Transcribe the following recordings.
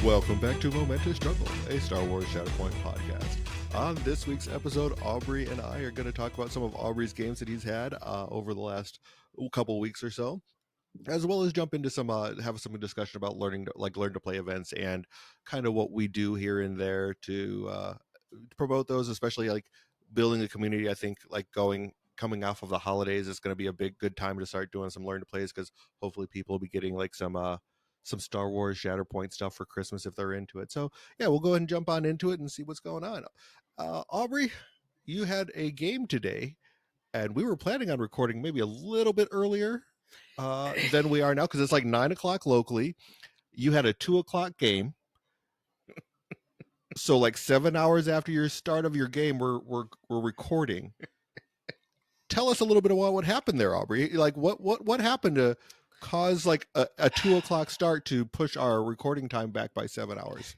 Welcome back to Momentous Struggle, a Star Wars Shatterpoint podcast. On this week's episode, Aubrey and I are going to talk about some of Aubrey's games that he's had over the last couple weeks or so, as well as jump into some have some discussion about learn to play events and kind of what we do here and there to promote those, especially like building a community. I think like coming off of the holidays is going to be a good time to start doing some learn to plays, because hopefully people will be getting like some Star Wars Shatterpoint stuff for Christmas if they're into it. So yeah, we'll go ahead and jump on into it and see what's going on. Aubrey, you had a game today, and we were planning on recording maybe a little bit earlier than we are now, because it's like 9 o'clock locally. You had a 2 o'clock game. So like 7 hours after your start of your game, we're recording. Tell us a little bit about what happened there, Aubrey. Like what happened to cause like a 2 o'clock start to push our recording time back by 7 hours?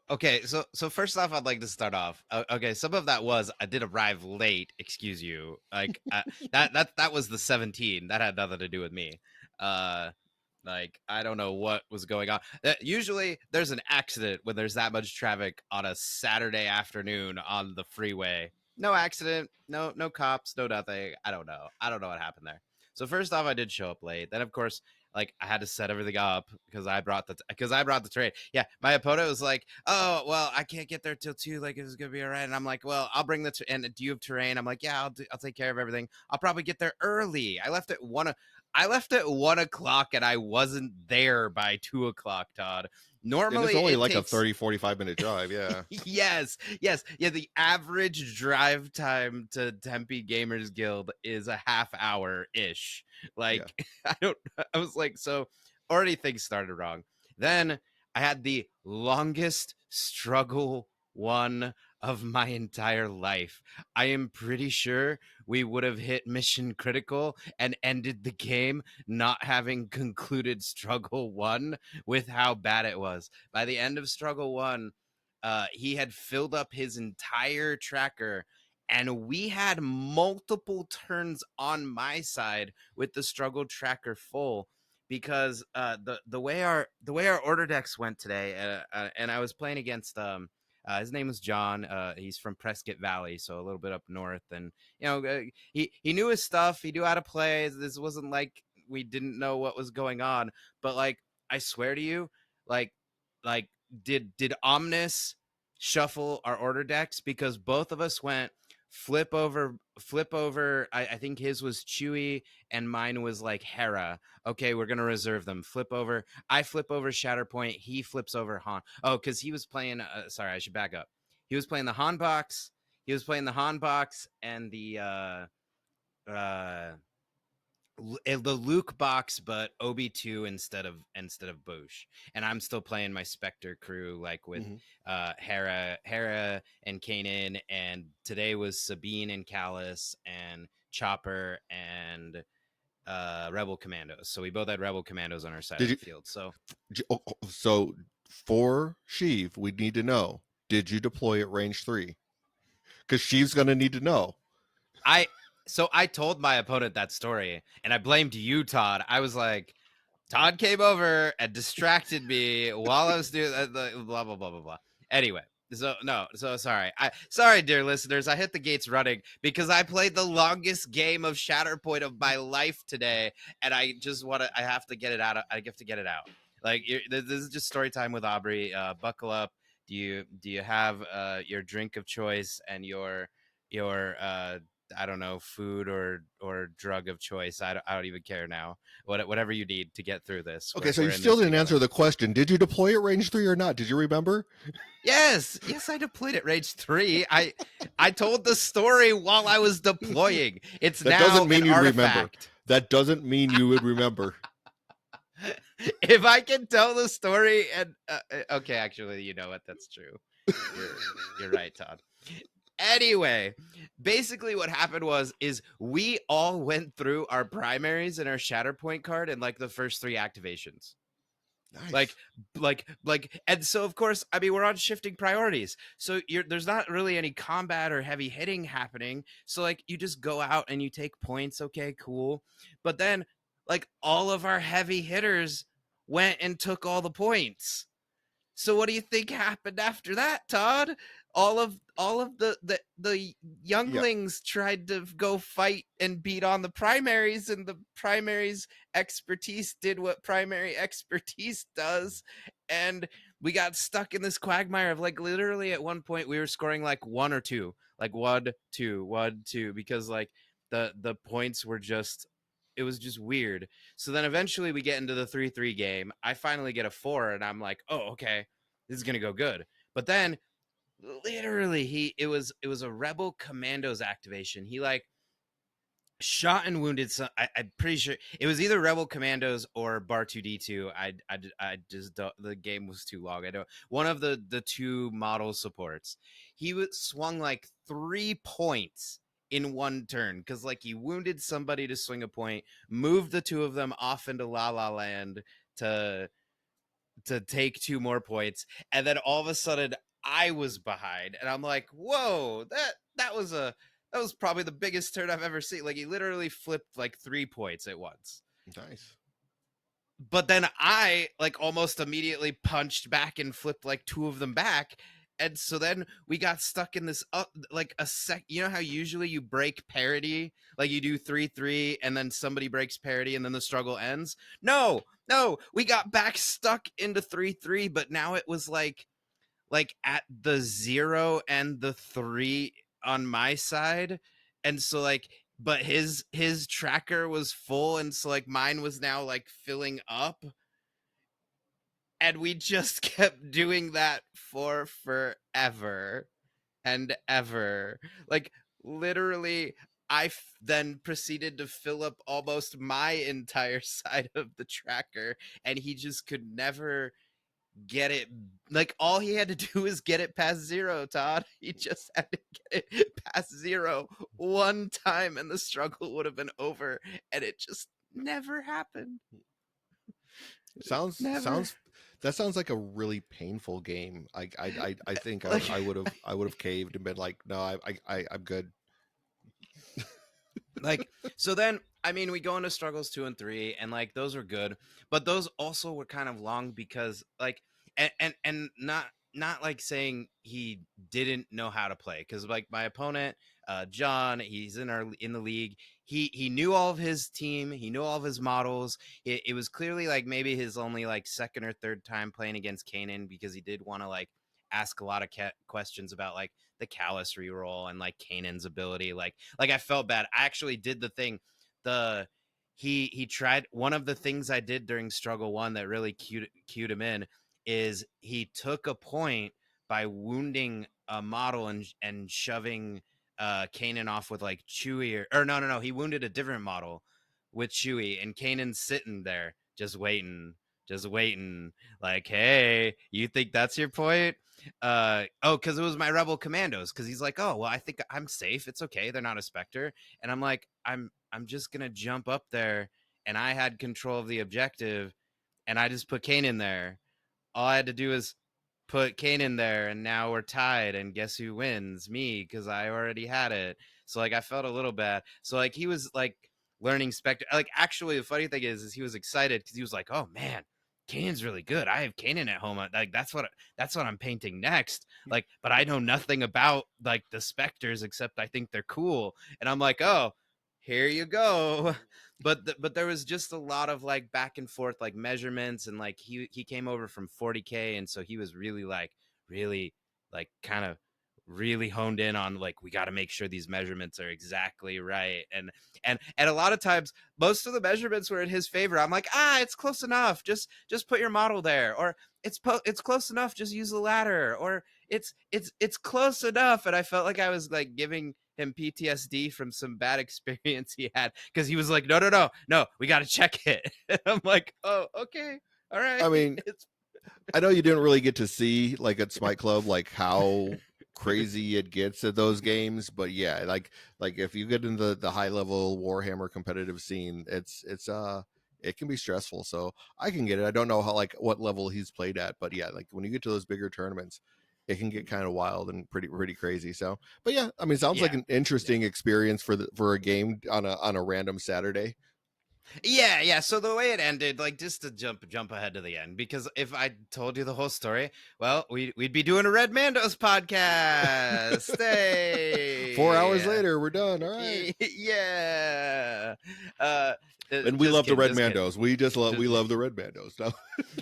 Okay. So first off, I'd like to start off. Okay, some of that was I did arrive late. Excuse you. Like that was the 17. That had nothing to do with me. Like I don't know what was going on. Usually there's an accident when there's that much traffic on a Saturday afternoon on the freeway. No accident. No cops. No nothing. I don't know what happened there. So first off, I did show up late. Then of course, like I had to set everything up because I brought the terrain. Yeah, my opponent was like, "Oh, well, I can't get there till 2. Like it's gonna be all right." And I'm like, "Well, I'll bring and do you have terrain?" I'm like, "Yeah, I'll take care of everything. I'll probably get there early." I left at 1 o'clock and I wasn't there by 2 o'clock, Todd. Normally, and it's only like takes... a 30-45 minute drive. Yeah. yes. Yeah, the average drive time to Tempe Gamers Guild is a half hour ish. Like, yeah. I was like, so already things started wrong. Then I had the longest struggle one of my entire life. I am pretty sure we would have hit mission critical and ended the game not having concluded struggle one with how bad it was. By the end of struggle one, he had filled up his entire tracker, and we had multiple turns on my side with the struggle tracker full, because the way our order decks went today, and I was playing against his name was John. He's from Prescott Valley, so a little bit up north, and he knew his stuff. He knew how to play. This wasn't like we didn't know what was going on, but like I swear to you, like did Omnis shuffle our order decks, because both of us went flip over. I think his was Chewie and mine was like Hera. Okay, we're gonna reserve them. Flip over. I flip over Shatterpoint. He flips over Han. Oh, because he was playing. Sorry, I should back up. He was playing the Han box. And the Luke box, but OB2 instead of Boosh. And I'm still playing my Spectre crew, like with Hera and Kanan, and today was Sabine and Callus and Chopper and Rebel Commandos. So we both had Rebel Commandos on our side of the field. So for Sheev, we need to know, did you deploy at range 3? Because Sheev's going to need to know. So I told my opponent that story, and I blamed you, Todd. I was like, Todd came over and distracted me while I was doing the blah, blah, blah, blah, blah. Anyway, so sorry. Sorry, dear listeners. I hit the gates running because I played the longest game of Shatterpoint of my life today, and I have to get it out. I have to get it out. Like, this is just story time with Aubrey. Buckle up. Do you have your drink of choice and your I don't know, food or drug of choice? I don't even care now. Whatever you need to get through this. Okay, so you still didn't answer the question. Did you deploy at range 3 or not? Did you remember? Yes, I deployed at range 3. I told the story while I was deploying. That now doesn't mean you remember. That doesn't mean you would remember. If I can tell the story, and okay, actually, you know what? That's true. You're right, Todd. Anyway, basically what happened is we all went through our primaries and our Shatterpoint card in like the first 3 activations. Nice. Like, and so of course, I mean, we're on shifting priorities. So there's not really any combat or heavy hitting happening. So like, you just go out and you take points. Okay, cool. But then like all of our heavy hitters went and took all the points. So what do you think happened after that, Todd? All of the Yeah. younglings tried to go fight and beat on the primaries, and the primaries expertise did what primary expertise does, and we got stuck in this quagmire of like literally at one point we were scoring like one or two, like 1-2, 1-2, because like the points were just, it was just weird. So then eventually we get into the 3-3 game. I finally get a 4 and I'm like, "Oh, okay. This is going to go good." But then literally it was a rebel commandos activation. He like shot and wounded some. I'm pretty sure it was either rebel commandos or bar 2D2. I just don't, the game was too long. I don't, one of the two model supports. He was swung like 3 points in one turn because like he wounded somebody to swing a point, moved the two of them off into La La Land to take 2 more points, and then all of a sudden I was behind, and I'm like, "Whoa, that was probably the biggest turn I've ever seen." Like he literally flipped like 3 points at once. Nice. But then I like almost immediately punched back and flipped like two of them back. And so then we got stuck in this like a sec. You know how usually you break parity, like you do 3-3, and then somebody breaks parity, and then the struggle ends. No, no, we got back stuck into 3-3, but now it was like at the 0 and the 3 on my side, and so like, but his tracker was full, and so like mine was now like filling up, and we just kept doing that for forever and ever. Like literally then proceeded to fill up almost my entire side of the tracker, and he just could never get it. Like all he had to do was get it past 0, Todd. He just had to get it past 0 one time and the struggle would have been over, and it just never happened. Never. Sounds that sounds like a really painful game. I think Like I would have caved and been like, no, I'm good. like so then I mean we go into struggles 2 and 3, and like those were good, but those also were kind of long because like, and not like saying he didn't know how to play, because like my opponent, John, he's in the league. He knew all of his team, he knew all of his models. It was clearly like maybe his only like second or third time playing against Kanan, because he did want to like ask a lot of questions about like the Callus reroll and like Kanan's ability. Like I felt bad. I actually did the thing. The he tried, one of the things I did during struggle 1 that really cued him in is he took a point by wounding a model and shoving Kanan off with like Chewie, or no, he wounded a different model with Chewie, and Kanan's sitting there just waiting, like, hey, you think that's your point? Oh, because it was my rebel commandos, because he's like, oh well, I think I'm safe, it's okay, they're not a Spectre. And I'm like, I'm just gonna jump up there, and I had control of the objective, and I just put Kanan there. All I had to do is put Kanan there, and now we're tied, and guess who wins? Me, because I already had it. So like I felt a little bad. So like he was like learning Spectre. Like actually the funny thing is he was excited because he was like, oh man, Kanan's really good. I have Kanan at home. Like that's what I'm painting next. Like, but I know nothing about like the Spectres except I think they're cool. And I'm like, oh, here you go. But there was just a lot of like back and forth like measurements, and like he came over from 40K, and so he was really like kind of really honed in on like, we got to make sure these measurements are exactly right. And a lot of times most of the measurements were in his favor. I'm like, it's close enough, just put your model there, or it's close enough, just use the ladder, or it's close enough. And I felt like I was like giving him PTSD from some bad experience he had, because he was like, no, we got to check it. And I'm like, oh, okay, all right. I mean, It's I know you didn't really get to see like at Smite Club like how crazy it gets at those games, but yeah, like if you get into the high level Warhammer competitive scene, it's it can be stressful. So I can get it. I don't know how like what level he's played at, but yeah, like when you get to those bigger tournaments, it can get kind of wild and pretty crazy. So, but yeah, I mean, sounds like yeah, an yeah. interesting experience for a game on a random Saturday. Yeah. So the way it ended, like, just to jump ahead to the end, because if I told you the whole story, well, we'd be doing a Red Mandos podcast. 4 hours Hey, later, we're done. All right. yeah. Uh, And we just love the kidding, Red just kidding. Mandos. We Just, love the Red Mandos. No.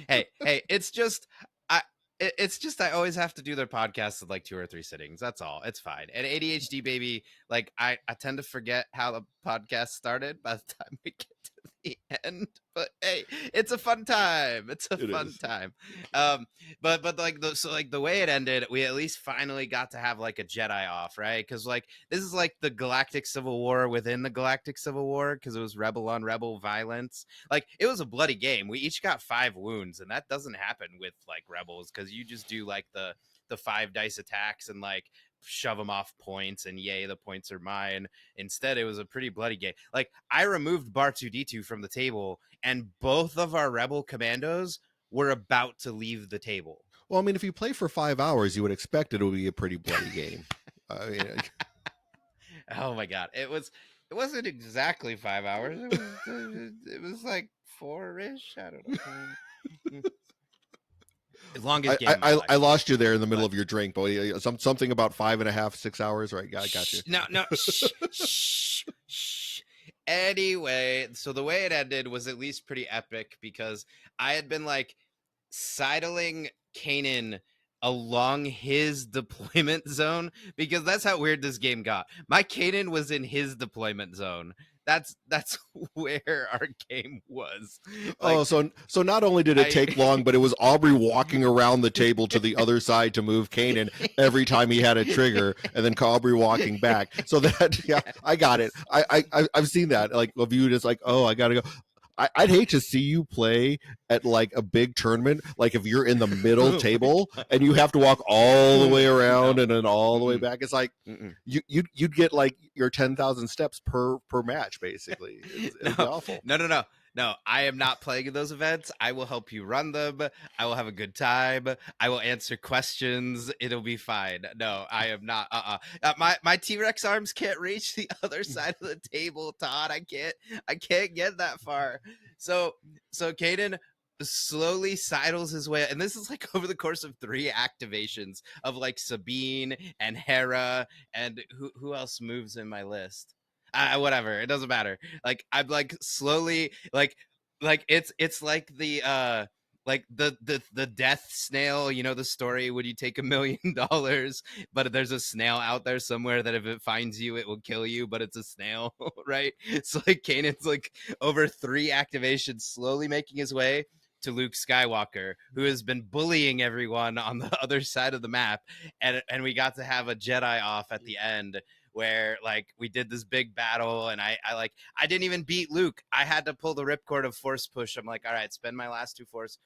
hey, it's just I. It's just I always have to do their podcasts in like 2 or 3 sittings. That's all. It's fine. And ADHD baby, like I tend to forget how the podcast started by the time we get to the end. But hey, it's a fun time. It's a It fun is. time. But like so like the way it ended, we at least finally got to have like a Jedi off, right? Because like this is like the Galactic Civil War within the Galactic Civil War, because it was rebel on rebel violence. Like it was a bloody game. We each got 5 wounds, and that doesn't happen with like rebels, because you just do like the 5 dice attacks and like shove them off points, and yay, the points are mine. Instead, it was a pretty bloody game. Like I removed Bar 2D2 from the table, and both of our rebel commandos were about to leave the table. Well, I mean, if you play for 5 hours, you would expect it would be a pretty bloody game. I mean, Oh my god, it wasn't exactly 5 hours. It was like 4-ish. I don't know. Longest game of my I life. lost you there in the middle But of your drink, but something about 5.5, 6 hours, right? I got you. no, shh. Anyway, so the way it ended was at least pretty epic, because I had been like sidling Kanan along his deployment zone, because that's how weird this game got. My Kanan was in his deployment zone. That's where our game was. Oh, Like so not only did it I take long, but it was Aubrey walking around the table to the other side to move Kanan every time he had a trigger, and then Aubrey walking back. So that, yeah, I got it. Yes. I've seen that, like of you just like, oh, I gotta go. I'd hate to see you play at like a big tournament, like if you're in the middle Oh my table god. and you have to walk all the Oh way my around no. and then all the way Mm-mm. back. It's like Mm-mm. you'd get like your 10,000 steps per match, basically. It No, would be awful. no. I am not playing in those events. I will help you run them. I will have a good time. I will answer questions. It'll be fine. No, I am not. My T-Rex arms can't reach the other side of the table, Todd. I can't get that far. So so Caden slowly sidles his way, and this is like over the course of 3 activations of like Sabine and Hera, and who else moves in my list? Whatever, it doesn't matter. Like I'm like slowly like it's like the like the death snail, you know, the story when you take $1 million, but there's a snail out there somewhere that if it finds you it will kill you, but it's a snail. Right? So like Kanan's like over 3 activations slowly making his way to Luke Skywalker, who has been bullying everyone on the other side of the map, and we got to have a Jedi off at the end, where like we did this big battle, and I didn't even beat Luke. I had to pull the ripcord of force push. I'm like, all right, spend my last 2 force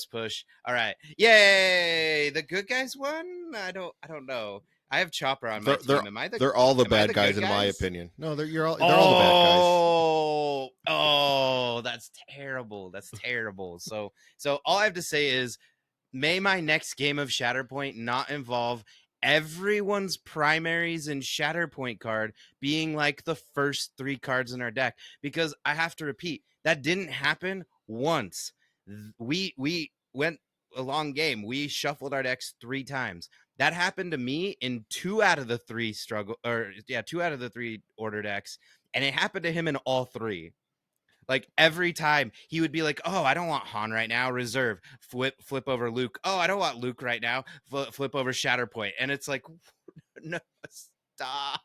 push. All right, yay! The good guys won. I don't know. I have Chopper on my They're they're team. they're all the Am I bad the guys good in my guys? opinion. No, they're all the bad guys. Oh, that's terrible. That's terrible. So all I have to say is, may my next game of Shatterpoint not involve everyone's primaries and Shatterpoint card being like the first 3 cards in our deck, because I have to repeat, that didn't happen once. We went a long game. We shuffled our decks 3 times. That happened to me in 2 out of the 3 struggle, or yeah, 2 out of the 3 order decks, and it happened to him in all 3. Like every time he would be like, "Oh, I don't want Han right now. Reserve. Flip over Luke. Oh, I don't want Luke right now. Flip over Shatterpoint." And it's like, no, stop,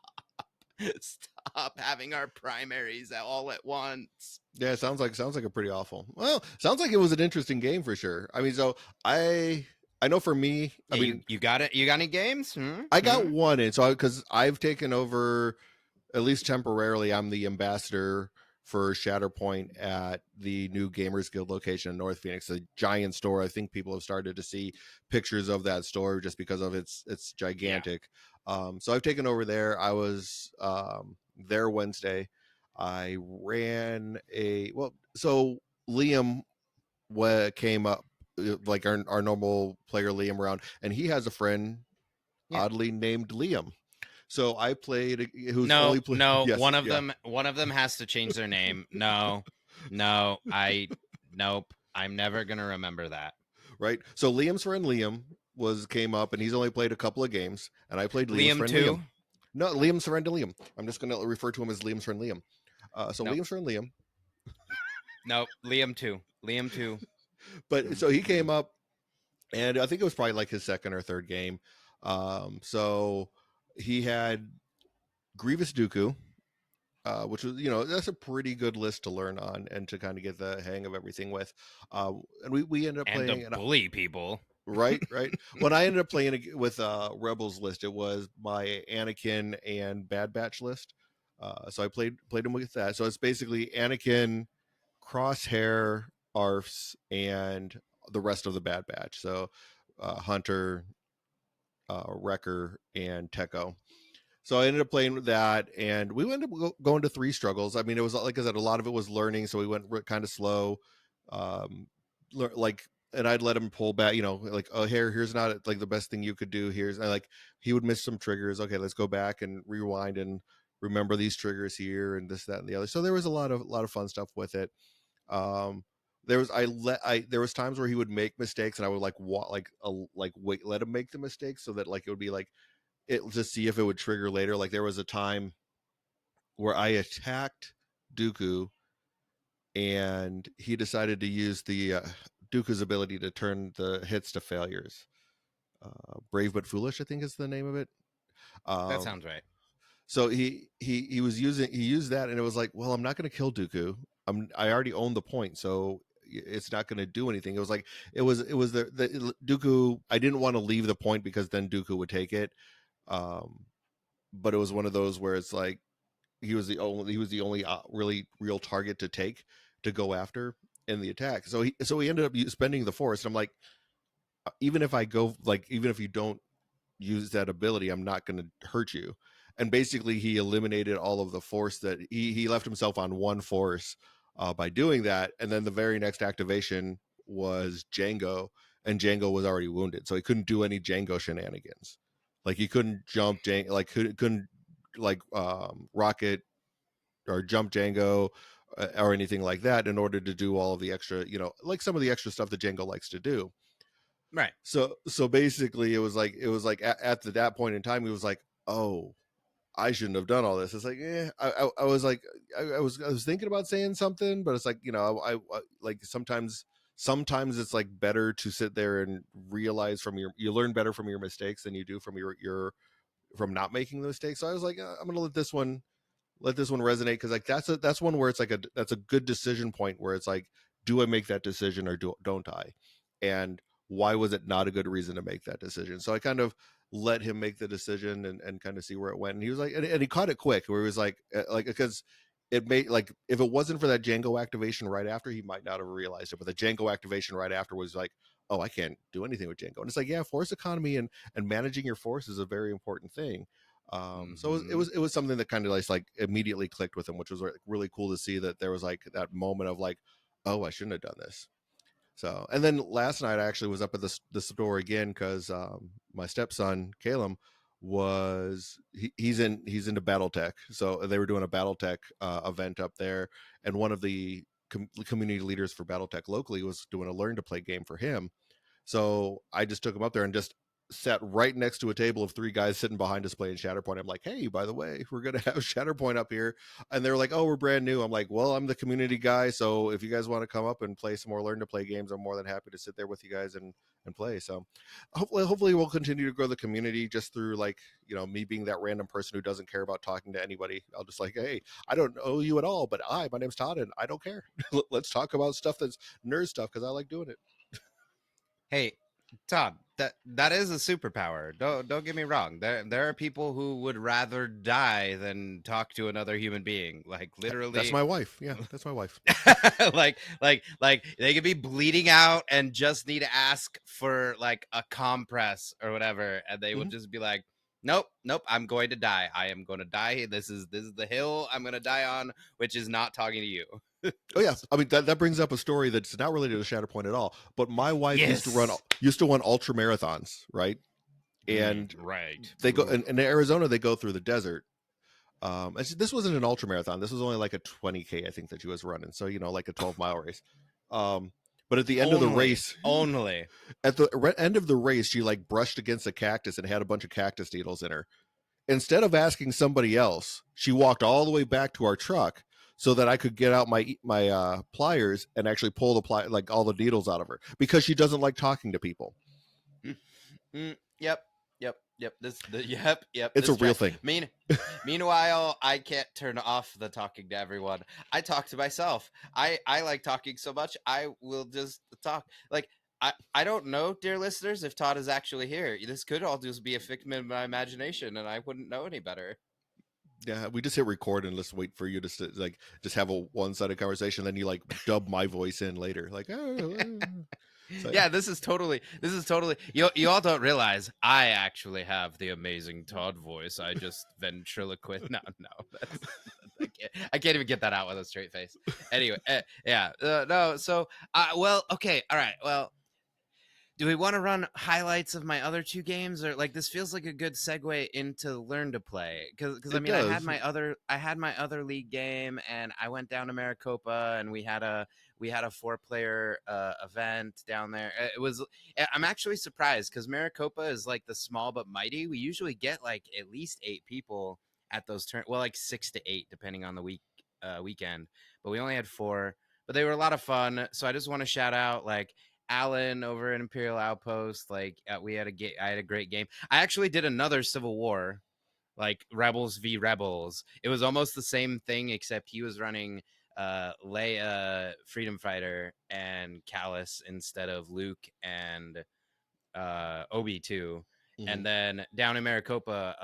stop having our primaries all at once. Yeah, sounds like a pretty awful. Well, sounds like it was an interesting game for sure. I mean, so I know for me, I Yeah, mean, you got it. You got any games? I got one in, so because I've taken over, at least temporarily, I'm the ambassador for Shatterpoint at the new Gamers Guild location in North Phoenix, a giant store. I think people have started to see pictures of that store just because of it's Yeah. gigantic. So I've taken over there. I was there Wednesday. I ran a well, so Liam came up, like our normal player Liam around, and he has a friend Yeah. oddly named Liam. So I played who's No, only played no. yes, One of yeah. them has to change their name. No. No, nope. I'm never gonna remember that. Right. So Liam's friend Liam came up, and he's only played a couple of games, and I played Liam's Liam friend Liam. 2? No, Liam's friend Liam. I'm just going to refer to him as Liam's friend Liam. So Nope. Liam's friend Liam. Nope. Liam 2. Liam 2. But so he came up, and I think it was probably like his second or third game. So he had Grievous Dooku, which was, that's a pretty good list to learn on and to kind of get the hang of everything with. And we ended up And to playing, bully people. right. When I ended up playing with Rebels list, it was my Anakin and Bad Batch list. So I played him with that. So it's basically Anakin, Crosshair, Arfs, and the rest of the Bad Batch. So Hunter, Wrecker, and Tekko. So I ended up playing with that, and we ended up going to 3 struggles. I mean, it was, like I said, a lot of it was learning, so we went kind of slow. Um, like, and I'd let him pull back, like, oh, here's not like the best thing you could do. He would miss some triggers. Okay, let's go back and rewind and remember these triggers here and this, that, and the other. So there was a lot of fun stuff with it. Um, there was times where he would make mistakes, and I would wait, let him make the mistakes so that like it would be like it just see if it would trigger later. Like there was a time where I attacked Dooku, and he decided to use the Dooku's ability to turn the hits to failures. Brave but foolish, I think is the name of it. That Um, sounds right. so he used that, and it was like, well, I'm not going to kill Dooku. I already own the point, so it's not going to do anything. It was the Dooku. I didn't want to leave the point because then Dooku would take it. Um, but it was one of those where it's like he was the only really real target to go after in the attack. So he ended up spending the force, and I'm like, even if you don't use that ability, I'm not going to hurt you. And basically, he eliminated all of the force that he left himself on one force by doing that. And then the very next activation was Django, and Django was already wounded, so he couldn't do any Django shenanigans. Like he couldn't jump, like couldn't like rocket or jump Django or anything like that in order to do all of the extra, like some of the extra stuff that Django likes to do. Right. So basically, it was like that point in time, he was like, "Oh, I shouldn't have done all this." It's like, I was like, I was thinking about saying something, but it's like, I like sometimes it's like better to sit there and realize you learn better from your mistakes than you do from your from not making the mistakes. So I was like, I'm gonna let this one resonate, because like that's one where it's like that's a good decision point where it's like, do I make that decision or don't I, and why was it not a good reason to make that decision? So I kind of let him make the decision and kind of see where it went, and he was like, and he caught it quick, where he was like because it made, like, if it wasn't for that Django activation right after, he might not have realized it, but the Django activation right after was like, oh, I can't do anything with Django. And it's like, yeah, force economy and managing your force is a very important thing. So Mm-hmm. it was something that kind of like immediately clicked with him, which was really cool to see that there was like that moment of like, oh, I shouldn't have done this. So, and then last night I actually was up at the store again because my stepson Caleb he's into BattleTech, so they were doing a BattleTech event up there, and one of the community leaders for BattleTech locally was doing a learn to play game for him. So I just took him up there and just sat right next to a table of 3 guys sitting behind us playing Shatterpoint. I'm like, hey, by the way, we're gonna have Shatterpoint up here, and they're like, oh, we're brand new. I'm like, well, I'm the community guy, so if you guys want to come up and play some more learn to play games, I'm more than happy to sit there with you guys and play. So hopefully we'll continue to grow the community just through, like, me being that random person who doesn't care about talking to anybody. I'll just like, hey, I don't know you at all, but my name's Todd, and I don't care. Let's talk about stuff that's nerd stuff because I like doing it. Hey, Todd, that is a superpower. Don't get me wrong. There are people who would rather die than talk to another human being. Like That's literally, my wife. Yeah, that's my wife. like they could be bleeding out and just need to ask for like a compress or whatever, and they would Mhm. just be like, nope, nope, I'm going to die. I am going to die. This is the hill I'm going to die on, which is not talking to you. Oh yeah, I mean that brings up a story that's not related to Shatterpoint at all. But my wife Yes. used to run ultra marathons, right? And Right. they go Ooh. in Arizona. They go through the desert, This wasn't an ultra marathon. This was only like a 20K, I think, that she was running. So like a 12-mile race. But at the end of the race, Only. at the end of the race, she like brushed against a cactus and had a bunch of cactus needles in her. Instead of asking somebody else, she walked all the way back to our truck so that I could get out my pliers and actually pull like all the needles out of her, because she doesn't like talking to people. Yep. Yep. Yep. It's a This real track. thing. Meanwhile, I can't turn off the talking to everyone. I talk to myself. I like talking so much. I will just talk. Like I don't know, dear listeners, if Todd is actually here. This could all just be a figment of my imagination, and I wouldn't know any better. Yeah, we just hit record and let's wait for you to like just have a one-sided conversation. Then you like dub my voice in later, like. So, yeah, this is totally you all don't realize I actually have the amazing Todd voice. I just ventriloquist. No, I can't even get that out with a straight face. Anyway, yeah, no. So, well, okay, all right. Well, do we want to run highlights of my other two games, or like this feels like a good segue into Learn to Play? Because I it mean, does. I had my other league game, and I went down to Maricopa, and we had a 4-player event down there. I'm actually surprised because Maricopa is like the small but mighty. We usually get like at least 8 people at those well, like 6 to 8 depending on the weekend, but we only had 4. But they were a lot of fun. So I just want to shout out like Alan over at Imperial Outpost. Like I had a great game. I actually did another Civil War, like Rebels v Rebels. It was almost the same thing, except he was running Leia Freedom Fighter and Callus instead of Luke and Obi too. Mm-hmm. And then down in Maricopa,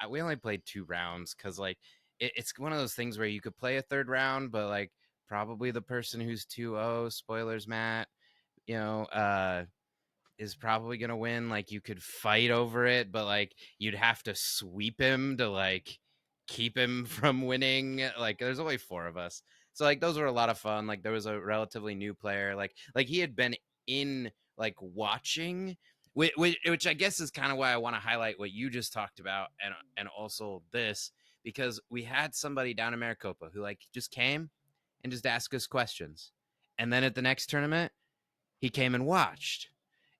we only played 2 rounds because like it's one of those things where you could play a third round, but like probably the person who's 2-0, spoilers, Matt, you know, is probably gonna win. Like you could fight over it, but like you'd have to sweep him to like keep him from winning. Like there's only 4 of us. So like those were a lot of fun. Like there was a relatively new player. Like he had been in like watching, which I guess is kind of why I want to highlight what you just talked about, and also this, because we had somebody down in Maricopa who like just came and just asked us questions. And then at the next tournament, he came and watched,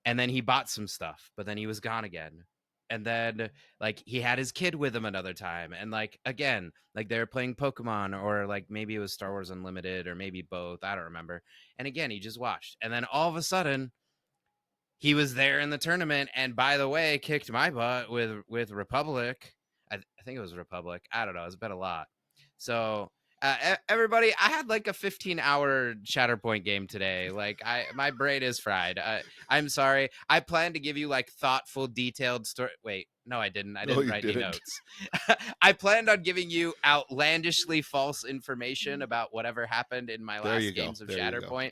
and then he bought some stuff, but then he was gone again. And then like he had his kid with him another time, and like again, like they were playing Pokemon, or like maybe it was Star Wars Unlimited, or maybe both, I don't remember. And again, he just watched, and then all of a sudden he was there in the tournament, and by the way, kicked my butt with Republic. I think it was Republic. I don't know. It's been a lot. So everybody, I had like a 15-hour Shatterpoint game today. Like my brain is fried. I'm sorry. I planned to give you like thoughtful, detailed story. Wait, no, I didn't. I No, didn't you write any didn't. notes. I planned on giving you outlandishly false information about whatever happened in my There you last go. games of There you go. Shatterpoint,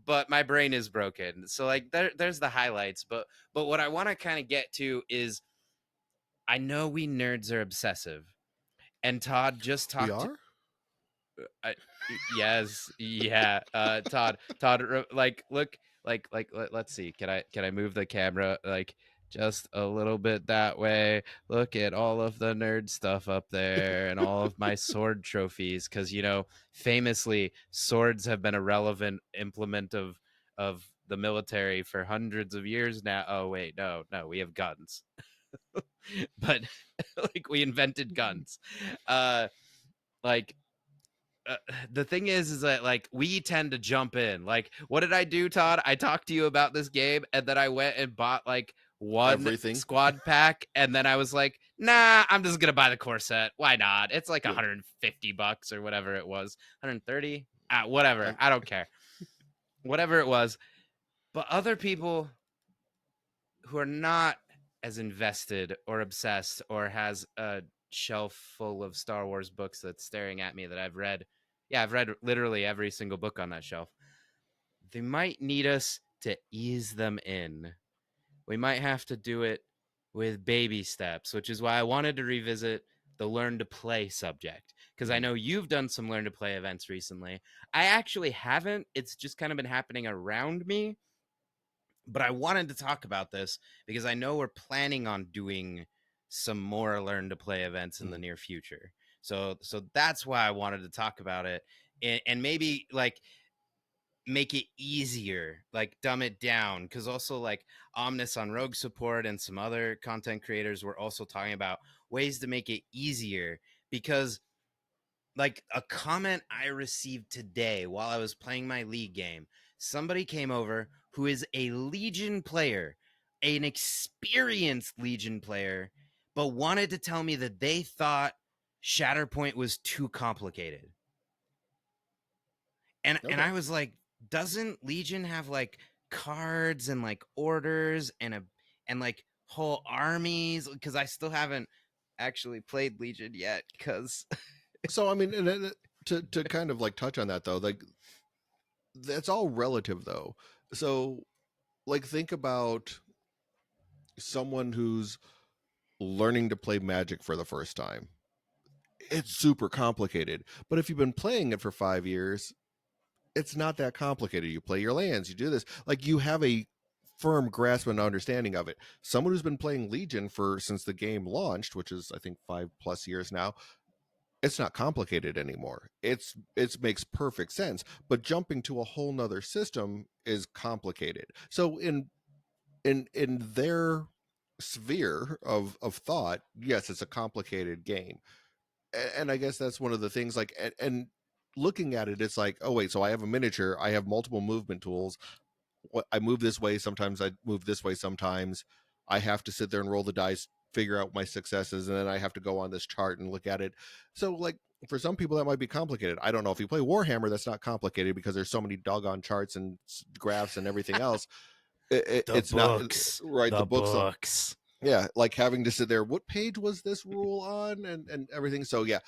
but my brain is broken. So like there's the highlights, but what I want to kind of get to is I know we nerds are obsessive, and Todd just We talked. are. I, yes, yeah. Todd, like look, let's see. Can I move the camera like just a little bit that way? Look at all of the nerd stuff up there and all of my sword trophies, because famously, swords have been a relevant implement of the military for hundreds of years now. Oh wait, no, we have guns, but like we invented guns. Uh, like uh, the thing is that like we tend to jump in. Like, what did I do, Todd? I talked to you about this game, and then I went and bought like one Everything. squad pack, and then I was like, nah, I'm just gonna buy the core set. Why not? It's like Yep. $150 or whatever it was, 130. Whatever, I, I don't care. Whatever it was. But other people who are not as invested or obsessed, or has a shelf full of Star Wars books that's staring at me that I've read. Yeah, I've read literally every single book on that shelf. They might need us to ease them in. We might have to do it with baby steps, which is why I wanted to revisit the Learn to Play subject, because I know you've done some Learn to Play events recently. I actually haven't. It's just kind of been happening around me, but I wanted to talk about this because I know we're planning on doing some more learn to play events in the near future. So that's why I wanted to talk about it, and maybe like make it easier, like dumb it down, because also like Omnis on Rogue Support and some other content creators were also talking about ways to make it easier, because like a comment I received today while I was playing my League game, somebody came over who is a Legion player, an experienced Legion player, but wanted to tell me that they thought Shatterpoint was too complicated. And Okay. I was like, doesn't Legion have like cards and like orders and like whole armies? Because I still haven't actually played Legion yet. Because So I mean, to kind of like touch on that though, like that's all relative though. So like think about someone who's learning to play Magic for the first time. It's super complicated, but if you've been playing it for 5 years, it's not that complicated. You play your lands, you do this, like you have a firm grasp and understanding of it. Someone who's been playing Legion for since the game launched, which is I think 5+ years now, it's not complicated anymore. It makes perfect sense. But jumping to a whole nother system is complicated. So in their sphere of thought, yes, it's a complicated game. And I guess that's one of the things, like, and looking at it, it's like, oh wait, so I have a miniature, I have multiple movement tools. I move this way sometimes, I move this way sometimes. I have to sit there and roll the dice, figure out my successes, and then I have to go on this chart and look at it. So like for some people that might be complicated. I don't know, if you play Warhammer, that's not complicated because there's so many doggone charts and graphs and everything else. the It's not books, right. The the books, books. yeah, like having to sit there, what page was this rule on, and everything. So yeah,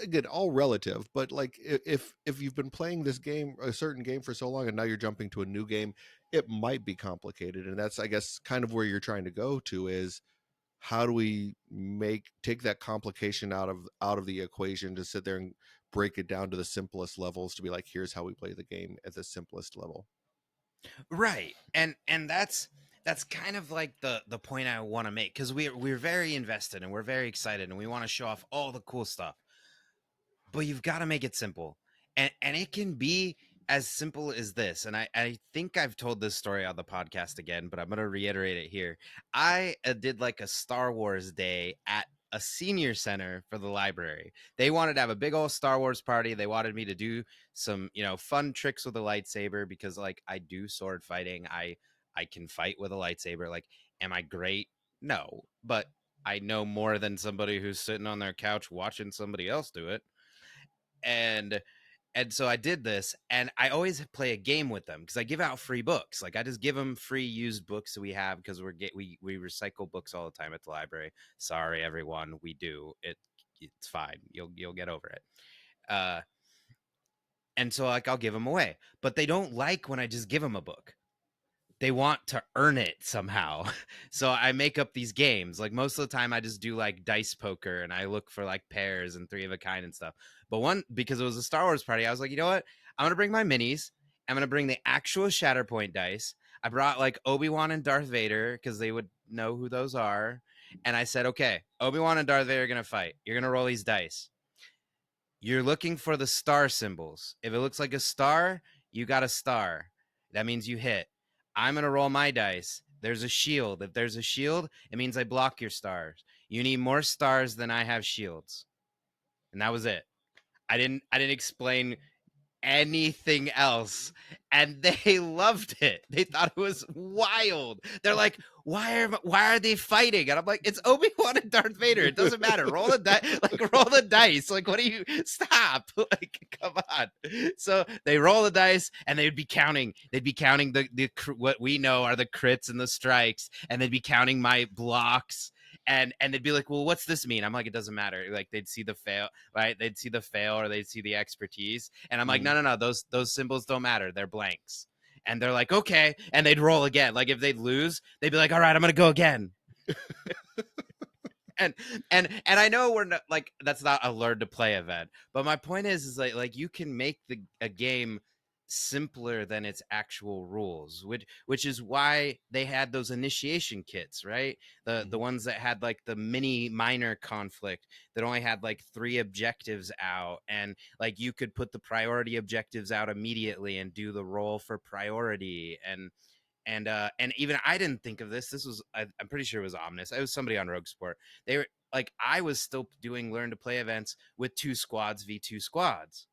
again, all relative, but like if you've been playing this game, a certain game, for so long, and now you're jumping to a new game, it might be complicated. And that's, I guess, kind of where you're trying to go to, is how do we take that complication out of the equation, to sit there and break it down to the simplest levels, to be like, here's how we play the game at the simplest level. Right. And that's kind of like the point I want to make, because we're very invested and we're very excited and we want to show off all the cool stuff. But you've got to make it simple. And it can be as simple as this. And I think I've told this story on the podcast again, but I'm going to reiterate it here. I did like a Star Wars day at a senior center for the library. They wanted to have a big old Star Wars party. They wanted me to do some, fun tricks with a lightsaber, because like I do sword fighting. I can fight with a lightsaber. Like, am I great? No, but I know more than somebody who's sitting on their couch watching somebody else do it. And so I did this, and I always play a game with them, because I give out free books. Like I just give them free used books that we have, because we recycle books all the time at the library. Sorry everyone, we do it. It's fine. You'll get over it. Uh, and so like I'll give them away, but they don't like when I just give them a book. They want to earn it somehow. So I make up these games. Like most of the time I just do like dice poker, and I look for like pairs and three of a kind and stuff. But because it was a Star Wars party, I was like, you know what? I'm going to bring my minis. I'm going to bring the actual Shatterpoint dice. I brought like Obi-Wan and Darth Vader, because they would know who those are. And I said, okay, Obi-Wan and Darth Vader are going to fight. You're going to roll these dice. You're looking for the star symbols. If it looks like a star, you got a star. That means you hit. I'm going to roll my dice. There's a shield. If there's a shield, it means I block your stars. You need more stars than I have shields. And that was it. I didn't explain anything else, and they loved it. They thought it was wild. They're like, why are they fighting? And I'm like, it's Obi-Wan and Darth Vader. It doesn't matter. Roll the dice. Like, roll the dice. Like, what do you stop? Like, come on. So they roll the dice, and they'd be counting the what we know are the crits and the strikes, and they'd be counting my blocks. And they'd be like, well, what's this mean? I'm like, it doesn't matter. Like, they'd see the fail, right? They'd see the fail, or they'd see the expertise. And I'm like, no, those symbols don't matter. They're blanks. And they're like, okay. And they'd roll again. Like if they'd lose, they'd be like, all right, I'm gonna go again. and and I know we're not, like, that's not a learn to play event. But my point is like you can make a game simpler than its actual rules, which is why they had those initiation kits, right? The Mhm. ones that had like the mini minor conflict that only had like 3 objectives out, and like you could put the priority objectives out immediately and do the roll for priority. And even I didn't think of this. This was I'm pretty sure it was Omnis. It was somebody on Rogue Sport. They were like, I was still doing learn to play events with 2 squads v 2 squads.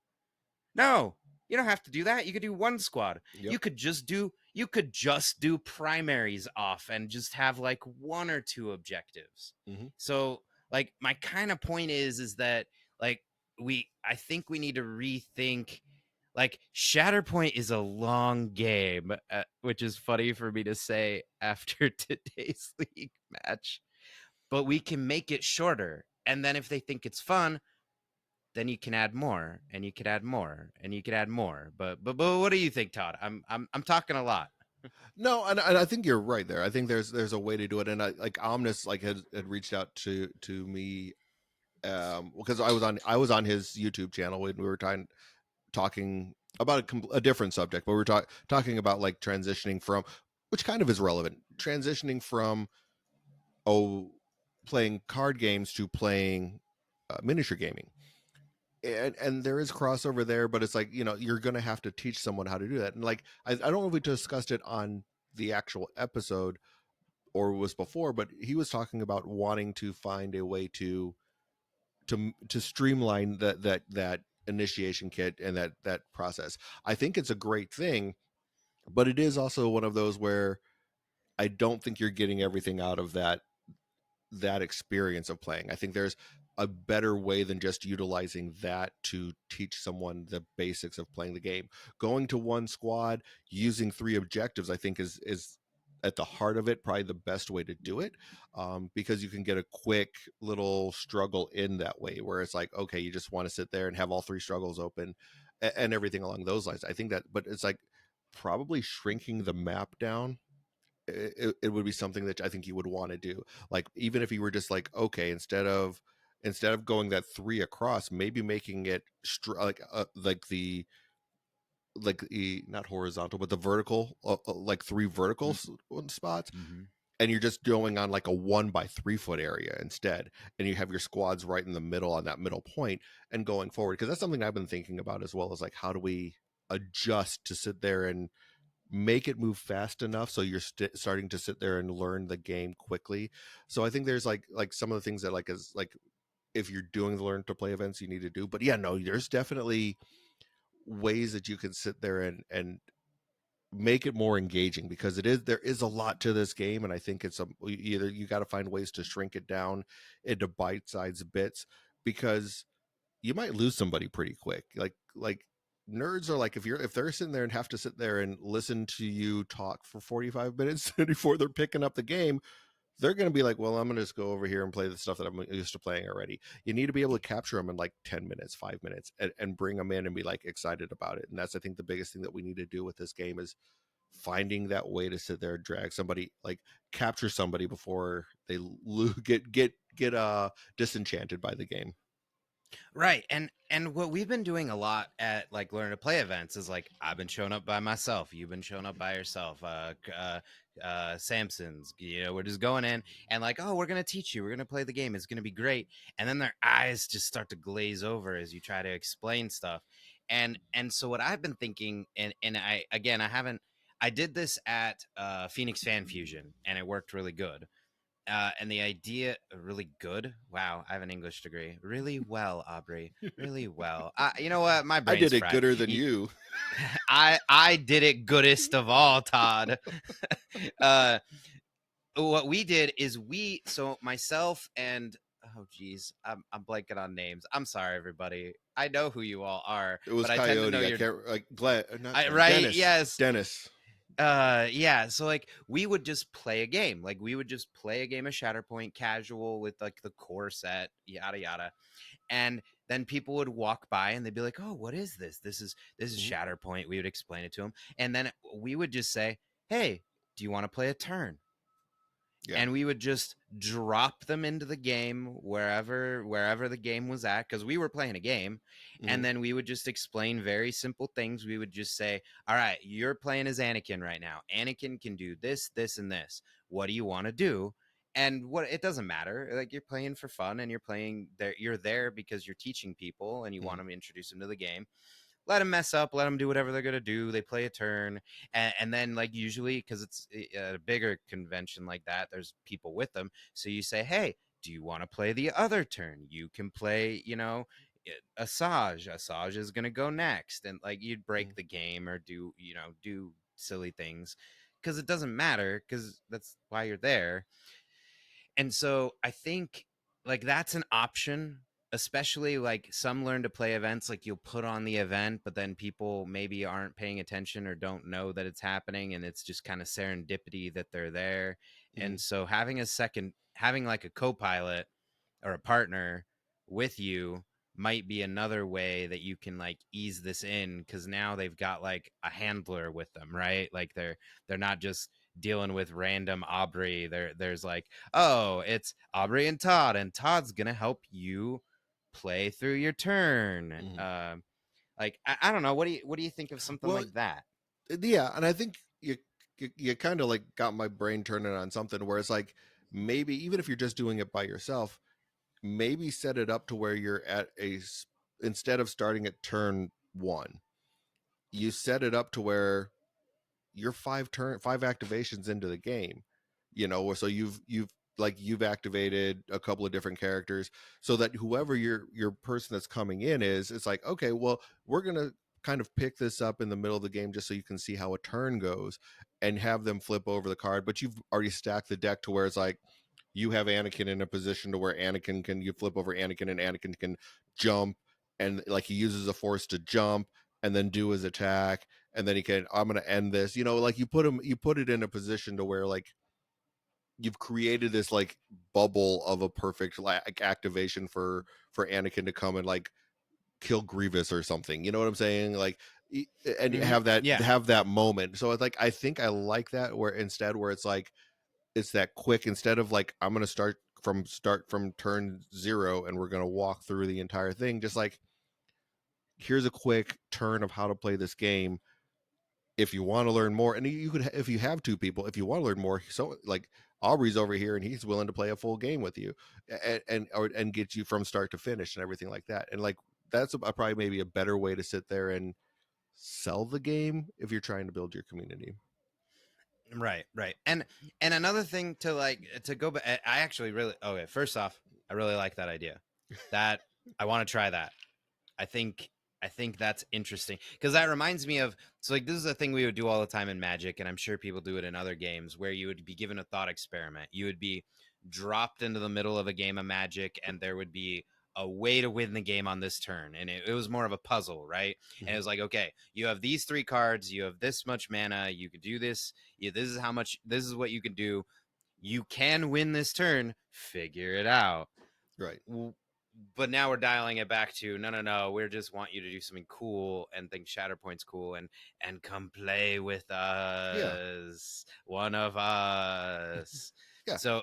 No, you don't have to do that. You could do 1 squad. Yep. You could just do primaries off and just have like 1 or 2 objectives. Mhm. So like my kind of point is that like I think we need to rethink, like Shatterpoint is a long game, which is funny for me to say after today's league match, but we can make it shorter. And then if they think it's fun, then you can add more, and you could add more, and you could add more. But what do you think, Todd? I'm talking a lot. No, and I think you're right there. I think there's a way to do it, and I like Omnis like had reached out to me because I was on his YouTube channel when we were talking about a different subject, but we were talking about like transitioning from, which kind of is relevant, transitioning from oh playing card games to playing miniature gaming. And there is crossover there, but it's like, you're gonna have to teach someone how to do that. And like I don't know if we discussed it on the actual episode or was before, but he was talking about wanting to find a way to streamline that initiation kit and that process. I think it's a great thing, but it is also one of those where I don't think you're getting everything out of that experience of playing. I think there's a better way than just utilizing that to teach someone the basics of playing the game. Going to 1 squad, using 3 objectives, I think is at the heart of it probably the best way to do it, because you can get a quick little struggle in that way where it's like, okay, you just want to sit there and have all 3 struggles open and everything along those lines. I think that, but it's like probably shrinking the map down. It would be something that I think you would want to do. Like even if you were just like, okay, instead of going that 3 across, maybe making it like the not horizontal, but the vertical, like 3 vertical spots, Mm-hmm. and you're just going on like a 1 by 3 foot area instead, and you have your squads right in the middle on that middle point and going forward. Because that's something I've been thinking about as well, as like how do we adjust to sit there and make it move fast enough so you're starting to sit there and learn the game quickly. So I think there's like some of the things that like is like if you're doing the learn to play events you need to do. But yeah, no, there's definitely ways that you can sit there and make it more engaging, because there is a lot to this game, and I think it's either you got to find ways to shrink it down into bite-sized bits, because you might lose somebody pretty quick. Like nerds are like, if they're sitting there and have to sit there and listen to you talk for 45 minutes before they're picking up the game, they're going to be like, well, I'm going to just go over here and play the stuff that I'm used to playing already. You need to be able to capture them in like 10 minutes, 5 minutes, and bring them in and be like excited about it. And that's, I think, the biggest thing that we need to do with this game is finding that way to sit there and drag somebody, like capture somebody before they get disenchanted by the game. Right. And what we've been doing a lot at like learn to play events is like I've been showing up by myself, you've been showing up by yourself. Samson's, we're just going in and like, oh, we're gonna teach you, we're gonna play the game, it's gonna be great. And then their eyes just start to glaze over as you try to explain stuff. And so what I've been thinking, and I haven't, I did this at Phoenix Fan Fusion and it worked really good. And the idea really good. Wow, I have an English degree. Really well, Aubrey. Really well. You know what? My I brain's did it fried. gooder than you. I did it goodest of all, Todd. uh, what we did is so myself and oh geez, I'm blanking on names. I'm sorry, everybody. I know who you all are, It was but I tend to know Coyote. I your can't like Glad, not I Glenn, right. Dennis. Yes. Dennis. Yeah, so like we would just play a game, like we would just play a game of Shatterpoint casual with like the core set, yada yada. And then people would walk by and they'd be like, oh, what is this? This is Mhm. Shatterpoint. We would explain it to them, and then we would just say, hey, do you want to play a turn? Yeah. and we would just drop them into the game wherever the game was at, because we were playing a game. Hmm. And then we would just explain very simple things. We would just say, all right, you're playing as Anakin right now. Anakin can do this, this, and this. What do you want to do? And what, it doesn't matter, like, you're playing for fun, and you're there because you're teaching people and you Hmm. want to introduce them to the game. Let them mess up, let them do whatever they're going to do. They play a turn. And then, like, usually, because it's a bigger convention like that, there's people with them. So you say, hey, do you want to play the other turn? You can play, Asajj is going to go next. And, like, you'd break the game or do silly things, because it doesn't matter, because that's why you're there. And so I think, like, that's an option, especially, like, some learn to play events, like, you'll put on the event, but then people maybe aren't paying attention or don't know that it's happening, and it's just kind of serendipity that they're there. Hmm. And so having like a co-pilot or a partner with you might be another way that you can, like, ease this in, because now they've got, like, a handler with them, right? Like, they're not just dealing with random Aubrey. There's like, oh, it's Aubrey and Todd's gonna help you play through your turn. Hmm. Like, I don't know, what do you think of something Well, like that? yeah, and I think you kind of like got my brain turning on something where it's like maybe even if you're just doing it by yourself, maybe set it up to where you're at instead of starting at turn one, you set it up to where you're five activations into the game, so you've activated a couple of different characters, so that whoever your person that's coming in is, it's like, okay, well, we're gonna kind of pick this up in the middle of the game just so you can see how a turn goes and have them flip over the card, but you've already stacked the deck to where it's like you have Anakin in a position to where you flip over Anakin and Anakin can jump, and like he uses a force to jump and then do his attack, and then I'm going to end this, like you put it in a position to where like you've created this like bubble of a perfect like activation for Anakin to come and like kill Grievous or something, you know what I'm saying, like and Hmm. Yeah. have that moment. So it's like I think I like that, where instead where it's like it's that quick, instead of like I'm going to start from turn zero and we're going to walk through the entire thing, just like here's a quick turn of how to play this game. If you want to learn more, and you could, if you have two people, if you want to learn more, so like Aubrey's over here and he's willing to play a full game with you, and get you from start to finish and everything like that. And like that's probably maybe a better way to sit there and sell the game if you're trying to build your community. Right, right. And another thing to, like, to go back, I actually really, okay, first off, I really like that idea. That I want to try that. I think I think that's interesting, because that reminds me of, so, like, this is a thing we would do all the time in Magic, and I'm sure people do it in other games, where you would be given a thought experiment. You would be dropped into the middle of a game of Magic, and there would be a way to win the game on this turn, and it was more of a puzzle, right? And it was like, okay, you have these three cards, you have this much mana, you could do this. This is what you can do. You can win this turn. Figure it out. Right. But now we're dialing it back to, no, no, no, we just want you to do something cool and think Shatterpoint's cool, and come play with Yeah. us, one of us. Yeah. So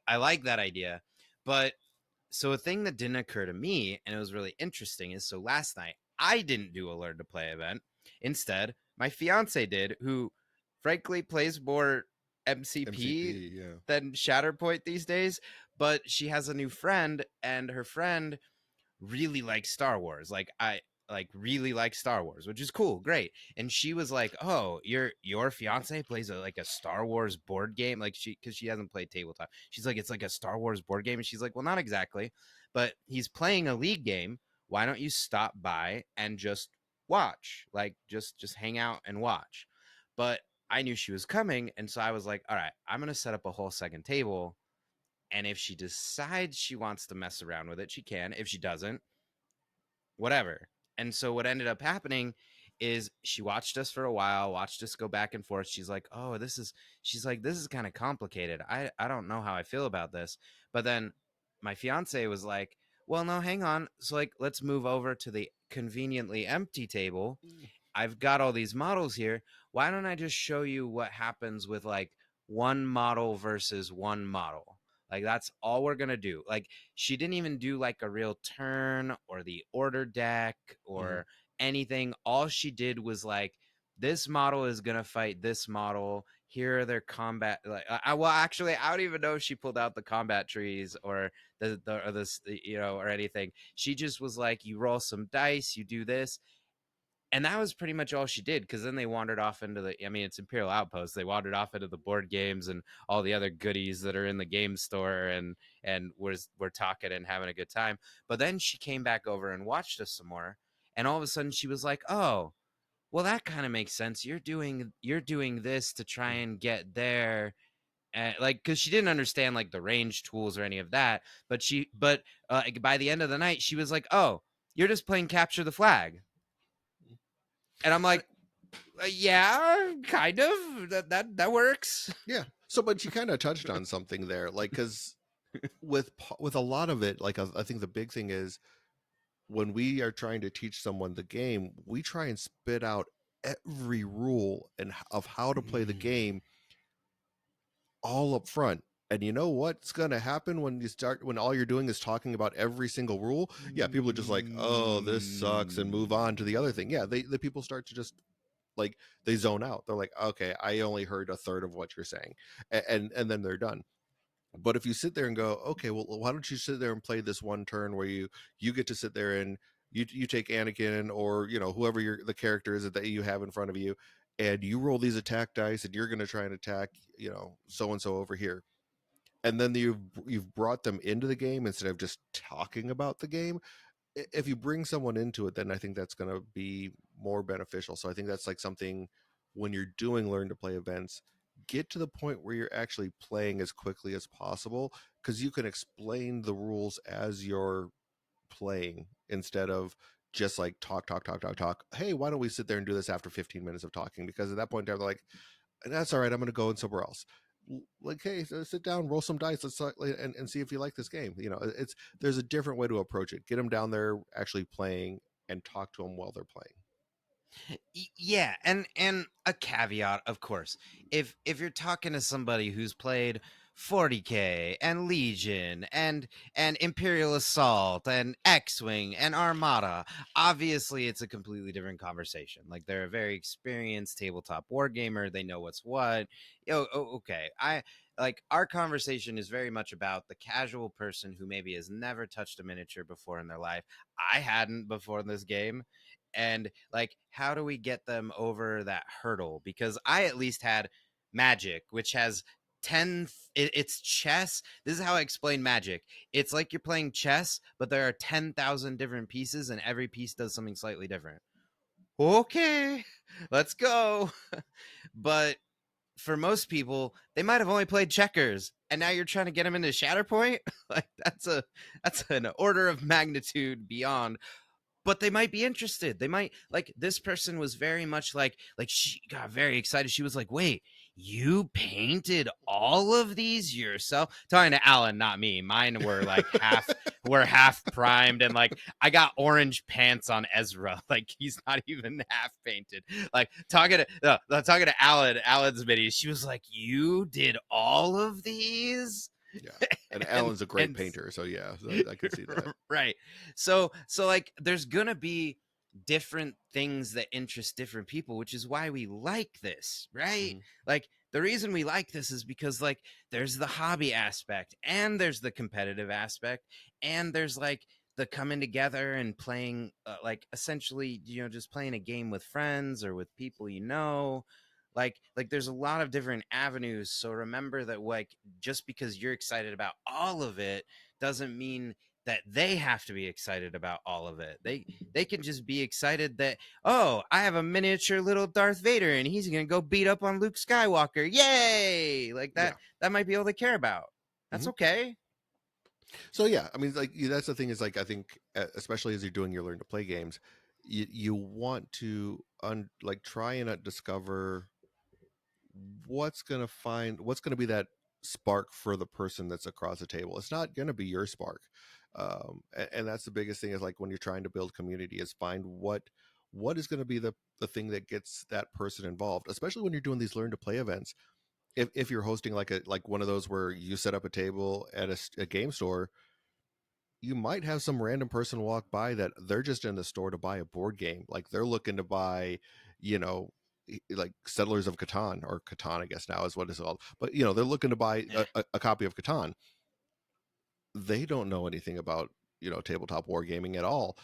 I like that idea. But so a thing that didn't occur to me, and it was really interesting, is, so last night I didn't do a learn to play event. Instead, my fiance did, who frankly plays more MCP MCP. Yeah. than Shatterpoint these days. But she has a new friend, and her friend really likes Star Wars. Like, I like really like Star Wars, which is cool, great. And she was like, "Oh, your fiance plays like a Star Wars board game." Like, because she hasn't played tabletop. She's like, "It's like a Star Wars board game." And she's like, "Well, not exactly, but he's playing a League game. Why don't you stop by and just watch? Like, just hang out and watch." But I knew she was coming, and so I was like, "All right, I'm gonna set up a whole second table, and if she decides she wants to mess around with it, she can. If she doesn't, whatever." And so what ended up happening is she watched us for a while, watched us go back and forth. She's like, "Oh, she's like, this is kind of complicated. I don't know how I feel about this." But then my fiance was like, "Well, no, hang on. So, like, let's move over to the conveniently empty table. I've got all these models here. Why don't I just show you what happens with, like, one model versus one model. Like that's all we're gonna do. Like she didn't even do like a real turn or the order deck Hmm. or anything. All she did was like, this model is gonna fight this model. Here are their combat. Like, well, actually, I don't even know if she pulled out the combat trees or or anything. She just was like, you roll some dice, you do this, and that was pretty much all she did. Because then they wandered off into the, I mean, it's Imperial Outpost. They wandered off into the board games and all the other goodies that are in the game store, and we're talking and having a good time. But then she came back over and watched us some more, and all of a sudden she was like, oh, well, that kind of makes sense. You're doing this to try and get there. And like, because she didn't understand like the range tools or any of that, but by the end of the night she was like, oh, you're just playing capture the flag. And I'm like, yeah, kind of. That works. Yeah. So, but you kind of touched on something there, like because with a lot of it, like I think the big thing is when we are trying to teach someone the game, we try and spit out every rule and of how to play the game all up front. And you know what's going to happen when you start, when all you're doing is talking about every single rule? Yeah, people are just like, oh, this sucks, and move on to the other thing. Yeah, the people start to just like, they zone out. They're like, okay, I only heard a third of what you're saying, and then they're done. But if you sit there and go, okay, well, why don't you sit there and play this one turn where you get to sit there and you take Anakin, or whoever the character is that you have in front of you, and you roll these attack dice, and you're going to try and attack so and so over here, and then you've brought them into the game instead of just talking about the game. If you bring someone into it, then I think that's going to be more beneficial. So I think that's like something, when you're doing learn to play events, get to the point where you're actually playing as quickly as possible, because you can explain the rules as you're playing instead of just like talk talk talk talk talk. Hey, why don't we sit there and do this after 15 minutes of talking? Because at that point they're like, that's all right, I'm going to go in somewhere else. Like, hey, sit down, roll some dice, let's and see if you like this game. It's there's a different way to approach it. Get them down there actually playing, and talk to them while they're playing. Yeah, and a caveat, of course. If you're talking to somebody who's played 40K and Legion and Imperial Assault and X-Wing and Armada, obviously it's a completely different conversation. Like they're a very experienced tabletop wargamer, they know what's what. Okay. I like our conversation is very much about the casual person who maybe has never touched a miniature before in their life. I hadn't before this game, and like how do we get them over that hurdle? Because I at least had Magic, which has 10 it's chess. This is how I explain Magic. It's like you're playing chess, but there are 10,000 different pieces and every piece does something slightly different. Okay, let's go. But for most people, they might have only played checkers, and now you're trying to get them into Shatterpoint. Like that's an order of magnitude beyond. But they might be interested. They might, like, this person was very much like she got very excited. She was like, wait, you painted all of these yourself? Talking to Alan, not me. Mine were like half primed, and like I got orange pants on Ezra. Like he's not even half painted. Like talking to Alan's mini, she was like, you did all of these? Yeah, and Alan's a great and painter, so yeah, I can see that. right. So like there's gonna be different things that interest different people, which is why we like this, right? Hmm. Like the reason we like this is because like there's the hobby aspect, and there's the competitive aspect, and there's like the coming together and playing, like essentially, just playing a game with friends or with people, like there's a lot of different avenues. So remember that, like, just because you're excited about all of it doesn't mean that they have to be excited about all of it. They can just be excited that, oh, I have a miniature little Darth Vader and he's gonna go beat up on Luke Skywalker. Yay! Like Yeah. that might be all they care about. That's Hmm. okay. So yeah, I mean, like that's the thing, is like I think especially as you're doing your learn to play games, you want to like try and discover what's gonna be that spark for the person that's across the table. It's not gonna be your spark, and that's the biggest thing, is like when you're trying to build community, is find what is going to be the thing that gets that person involved, especially when you're doing these learn to play events. if you're hosting like one of those where you set up a table at a game store, you might have some random person walk by that they're just in the store to buy a board game. Like they're looking to buy, you know, like Settlers of Catan, or Catan, I guess now is what it's called. But they're looking to buy a copy of Catan. They don't know anything about tabletop wargaming at all.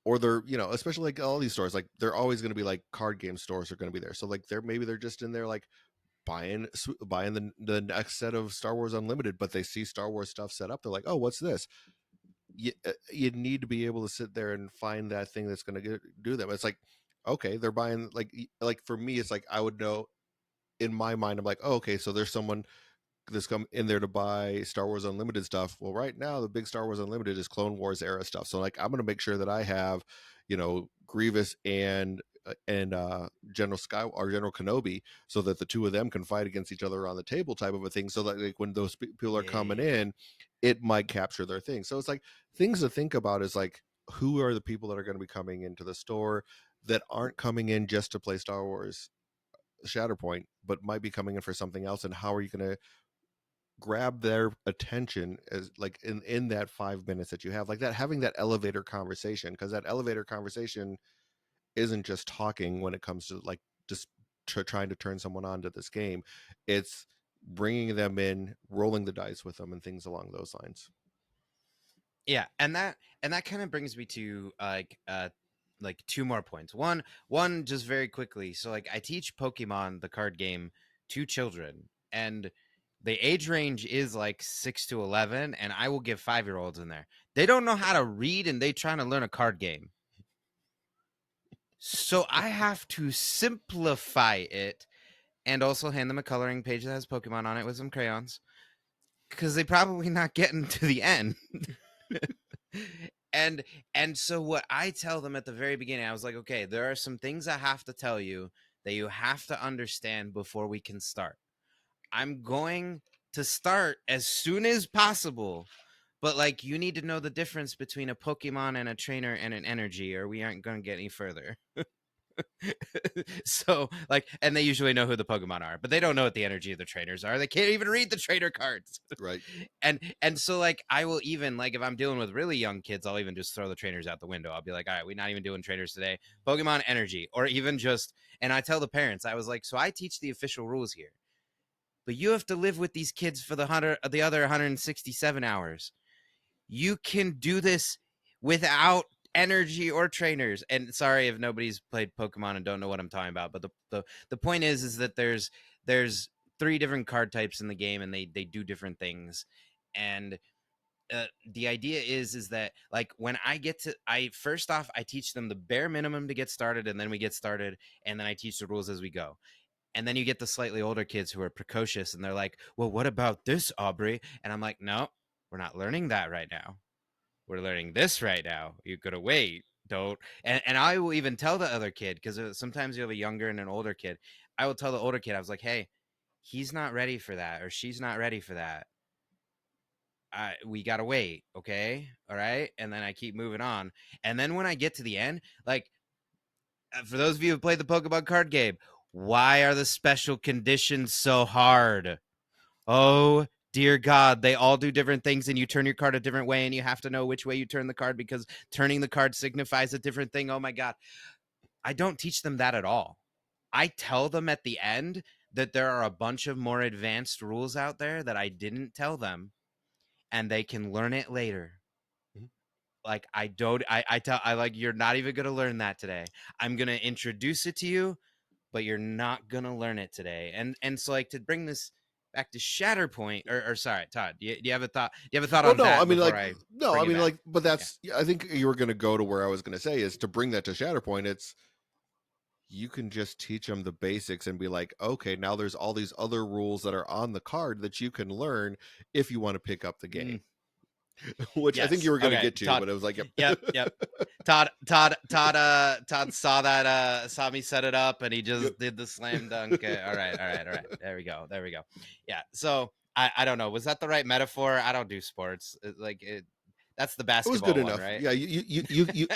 Or they're especially like all these stores, like they're always going to be like card game stores are going to be there. So like they're just in there like buying the next set of Star Wars Unlimited, but they see Star Wars stuff set up. They're like, oh, what's this? You need to be able to sit there and find that thing that's going to do them. It's like, okay, they're buying like for me, it's like I would know in my mind. I'm like, oh, okay, so there's someone that's come in there to buy Star Wars Unlimited stuff. Well, right now the big Star Wars Unlimited is Clone Wars era stuff. So like I'm going to make sure that I have, Grievous and General Sky or General Kenobi, so that the two of them can fight against each other on the table, type of a thing. So that like when those people are coming Yeah. in, it might capture their thing. So it's like things to think about is like, who are the people that are going to be coming into the store that aren't coming in just to play Star Wars Shatterpoint, but might be coming in for something else, and how are you going to grab their attention as like in that 5 minutes that you have, like that, having that elevator conversation, because that elevator conversation isn't just talking when it comes to like just trying to turn someone on to this game. It's bringing them in, rolling the dice with them, and things along those lines. Yeah, and that kind of brings me to like two more points. One just very quickly. So like I teach Pokemon the card game to children, and the age range is like 6 to 11, and I will give 5-year-olds in there. They don't know how to read and they trying to learn a card game. So I have to simplify it and also hand them a coloring page that has Pokemon on it with some crayons, because they probably not getting to the end. and and so what I tell them at the very beginning, I was like, okay, there are some things I have to tell you that you have to understand before we can start. I'm going to start as soon as possible, but like you need to know the difference between a Pokemon and a trainer and an energy, or we aren't going to get any further. So like, and they usually know who the Pokemon are, but they don't know what the energy of the trainers are. They can't even read the trainer cards. Right. And so like I will even, like, if I'm dealing with really young kids, I'll even just throw the trainers out the window. I'll be like, all right, we're not even doing trainers today. Pokemon energy, or even just, and I tell the parents, I was like, so I teach the official rules here, but you have to live with these kids for the other 167 hours. You can do this without energy or trainers. And sorry if nobody's played Pokemon and don't know what I'm talking about, but the point is that there's 3 different card types in the game, and they do different things. And the idea is that like when I first off I teach them the bare minimum to get started, and then we get started, and then I teach the rules as we go. And then you get the slightly older kids who are precocious, and they're like, well, what about this, Aubrey? And I'm like, no, we're not learning that right now. We're learning this right now. You gotta wait. Don't. And I will even tell the other kid, because sometimes you have a younger and an older kid. I will tell the older kid, I was like, hey, he's not ready for that, or she's not ready for that. We gotta wait, okay, all right. And then I keep moving on. And then when I get to the end, like, for those of you who played the Pokemon card game, why are the special conditions so hard? Oh dear God, they all do different things, and you turn your card a different way, and you have to know which way you turn the card because turning the card signifies a different thing. Oh my God. I don't teach them that at all. I tell them at the end that there are a bunch of more advanced rules out there that I didn't tell them, and they can learn it later. Mhm. Like I don't, I like, you're not even gonna learn that today. I'm gonna introduce it to you, but you're not gonna learn it today. And so like to bring this back to Shatterpoint, or sorry, Todd, do you have a thought? Do you have a thought Well, on no, I that mean, before like, I no, I bring it mean, back? like, but Yeah. that's, I think you were going to go to where I was going to say is to bring that to Shatterpoint. It's, you can just teach them the basics and be like, okay, now there's all these other rules that are on the card that you can learn if you want to pick up the game, Mm, which I think you yes. were going to Okay. get to, Todd. but it was like, Yep. yep. Yep. Todd saw that, saw me set it up, and he Yep. just did the slam dunk. All right. All right. All right. There we go. There we go. Yeah. So I don't know. Was that the right metaphor? I don't do sports. That's the It was good basketball one, enough. right? Yeah, you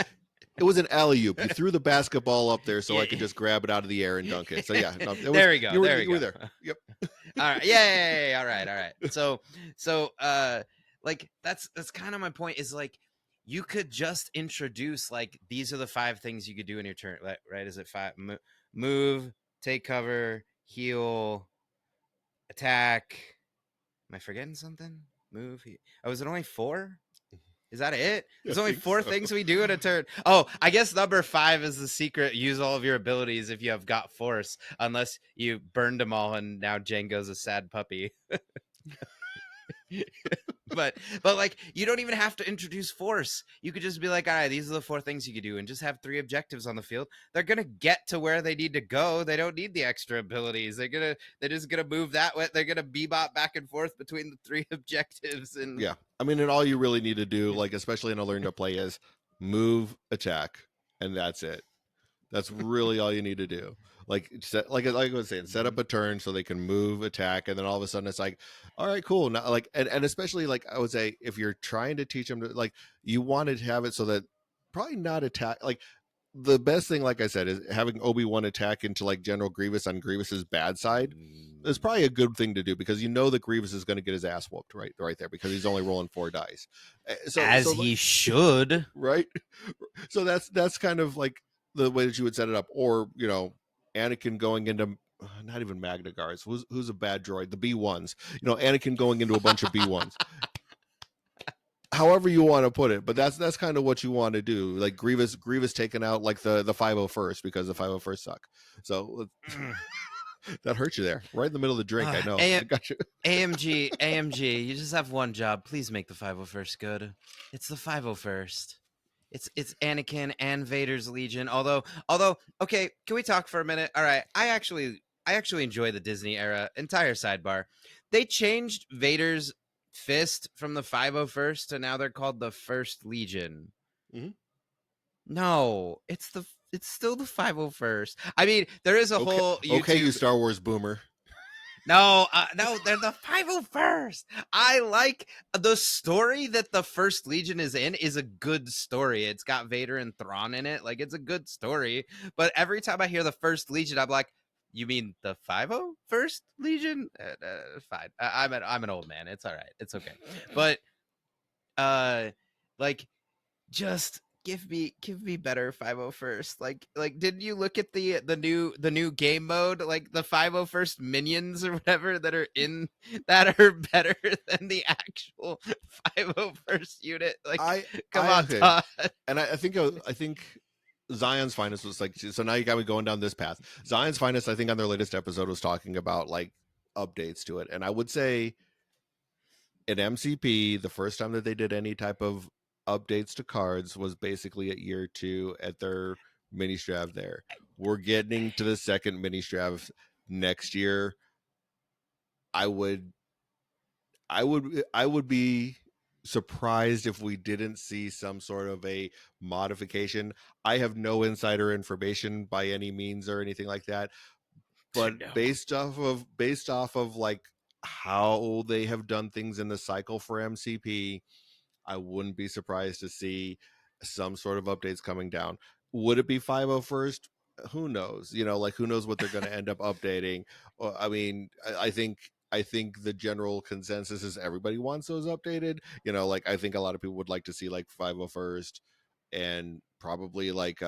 it was an alley oop. You threw the basketball up there so Yeah. I could just grab it out of the air and dunk it. So yeah, no, it was There we go. you were There we you were go. there. Yep. All right. Yeah. All right. So, like that's kind of my point. Is like you could just introduce like these are the 5 things you could do in your turn. Right? Is it 5? Move, take cover, heal, attack. Am I forgetting something? Move. Oh, is it only 4? Is that it? I There's only think 4 so. things we do in a turn. Oh, I guess number 5 is the secret. Use all of your abilities if you have got force, unless you burned them all and now Django's a sad puppy. but like you don't even have to introduce force. You could just be like, all right, these are the 4 things you could do, and just have 3 objectives on the field. They're gonna get to where they need to go. They don't need the extra abilities. They're just gonna move that way. They're gonna bebop back and forth between the 3 objectives, and Yeah. I mean, and all you really need to do, like, especially in a learn to play, is move, attack, and that's it. That's really all you need to do. Like set, like I was saying, set up a turn so they can move, attack, and then all of a sudden it's like, all right, cool. Now, like, and especially like I would say, if you're trying to teach them to like, you want to have it so that probably not attack. Like the best thing, like I said, is having Obi-Wan attack into like General Grievous on Grievous's bad side. Is probably a good thing to do because you know that Grievous is going to get his ass whooped right there because he's only rolling 4 dice. as So he should. right, so that's kind of like the way that you would set it up, or Anakin going into not even Magna Guards. Who's a bad droid? The B1s. Anakin going into a bunch of B1s. However you want to put it, but that's kind of what you want to do. Like Grievous taking out like the 501st because the 501st suck. So that hurt you there, right in the middle of the drink. I know. I got you. AMG, you just have one job. Please make the 501st good. It's the 501st. It's Anakin and Vader's Legion. Although, okay, can we talk for a minute? All right, I actually enjoy the Disney era. Entire sidebar. They changed Vader's fist from the 501st to now they're called the First Legion. Mm-hmm. No, it's still the 501st. I mean, there is a whole YouTube. Okay, you Star Wars boomer. No, they're the 501st. I like the story that the First Legion is in is a good story. It's got Vader and Thrawn in it. Like it's a good story. But every time I hear the First Legion, I'm like, you mean the 501st Legion? Fine. I'm an old man. It's all right. It's okay. But like just give me better 501st. Like did you look at the new game mode, like the 501st minions or whatever that are in that are better than the actual 501st unit? Like come on, okay. Todd. And I think Zion's Finest was like, so now you got me going down this path. Zion's Finest, I think on their latest episode was talking about like updates to it. And I would say at MCP, the first time that they did any type of updates to cards was basically at year 2 at their mini strav there. We're getting to the second mini strav next year. I would be surprised if we didn't see some sort of a modification. I have no insider information by any means or anything like that, but No. based off of like how they have done things in the cycle for MCP, I wouldn't be surprised to see some sort of updates coming down. Would it be 501st? Who knows? Like who knows what they're going to end up updating. I mean, I think the general consensus is everybody wants those updated. Like I think a lot of people would like to see like 501st and probably like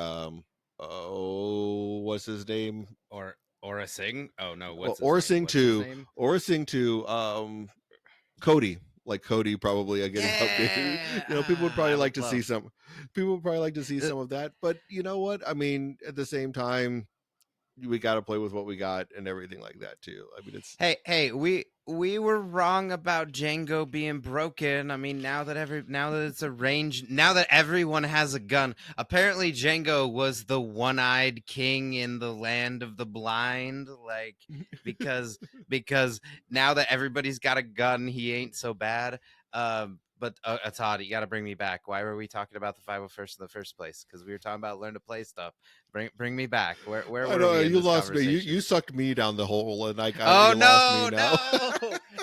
what's his name? Or a Sing? Oh no, Well, what's his name? or sing to Cody. Like Cody probably getting updated. Yeah, People would probably I like would to love. see some. People would probably like to see some of that. But you know what? I mean, at the same time, we got to play with what we got and everything like that too. I mean, it's Hey, we were wrong about Django being broken. I mean, now that it's arranged, now that everyone has a gun, apparently Django was the one-eyed king in the land of the blind. Like because now that everybody's got a gun, he ain't so bad. But Todd, you got to bring me back. Why were we talking about the 501st in the first place? Because we were talking about learn to play stuff. Bring me back. Where I were know we in you this lost me. You conversation? sucked me down the hole, and Oh you lost me no, now.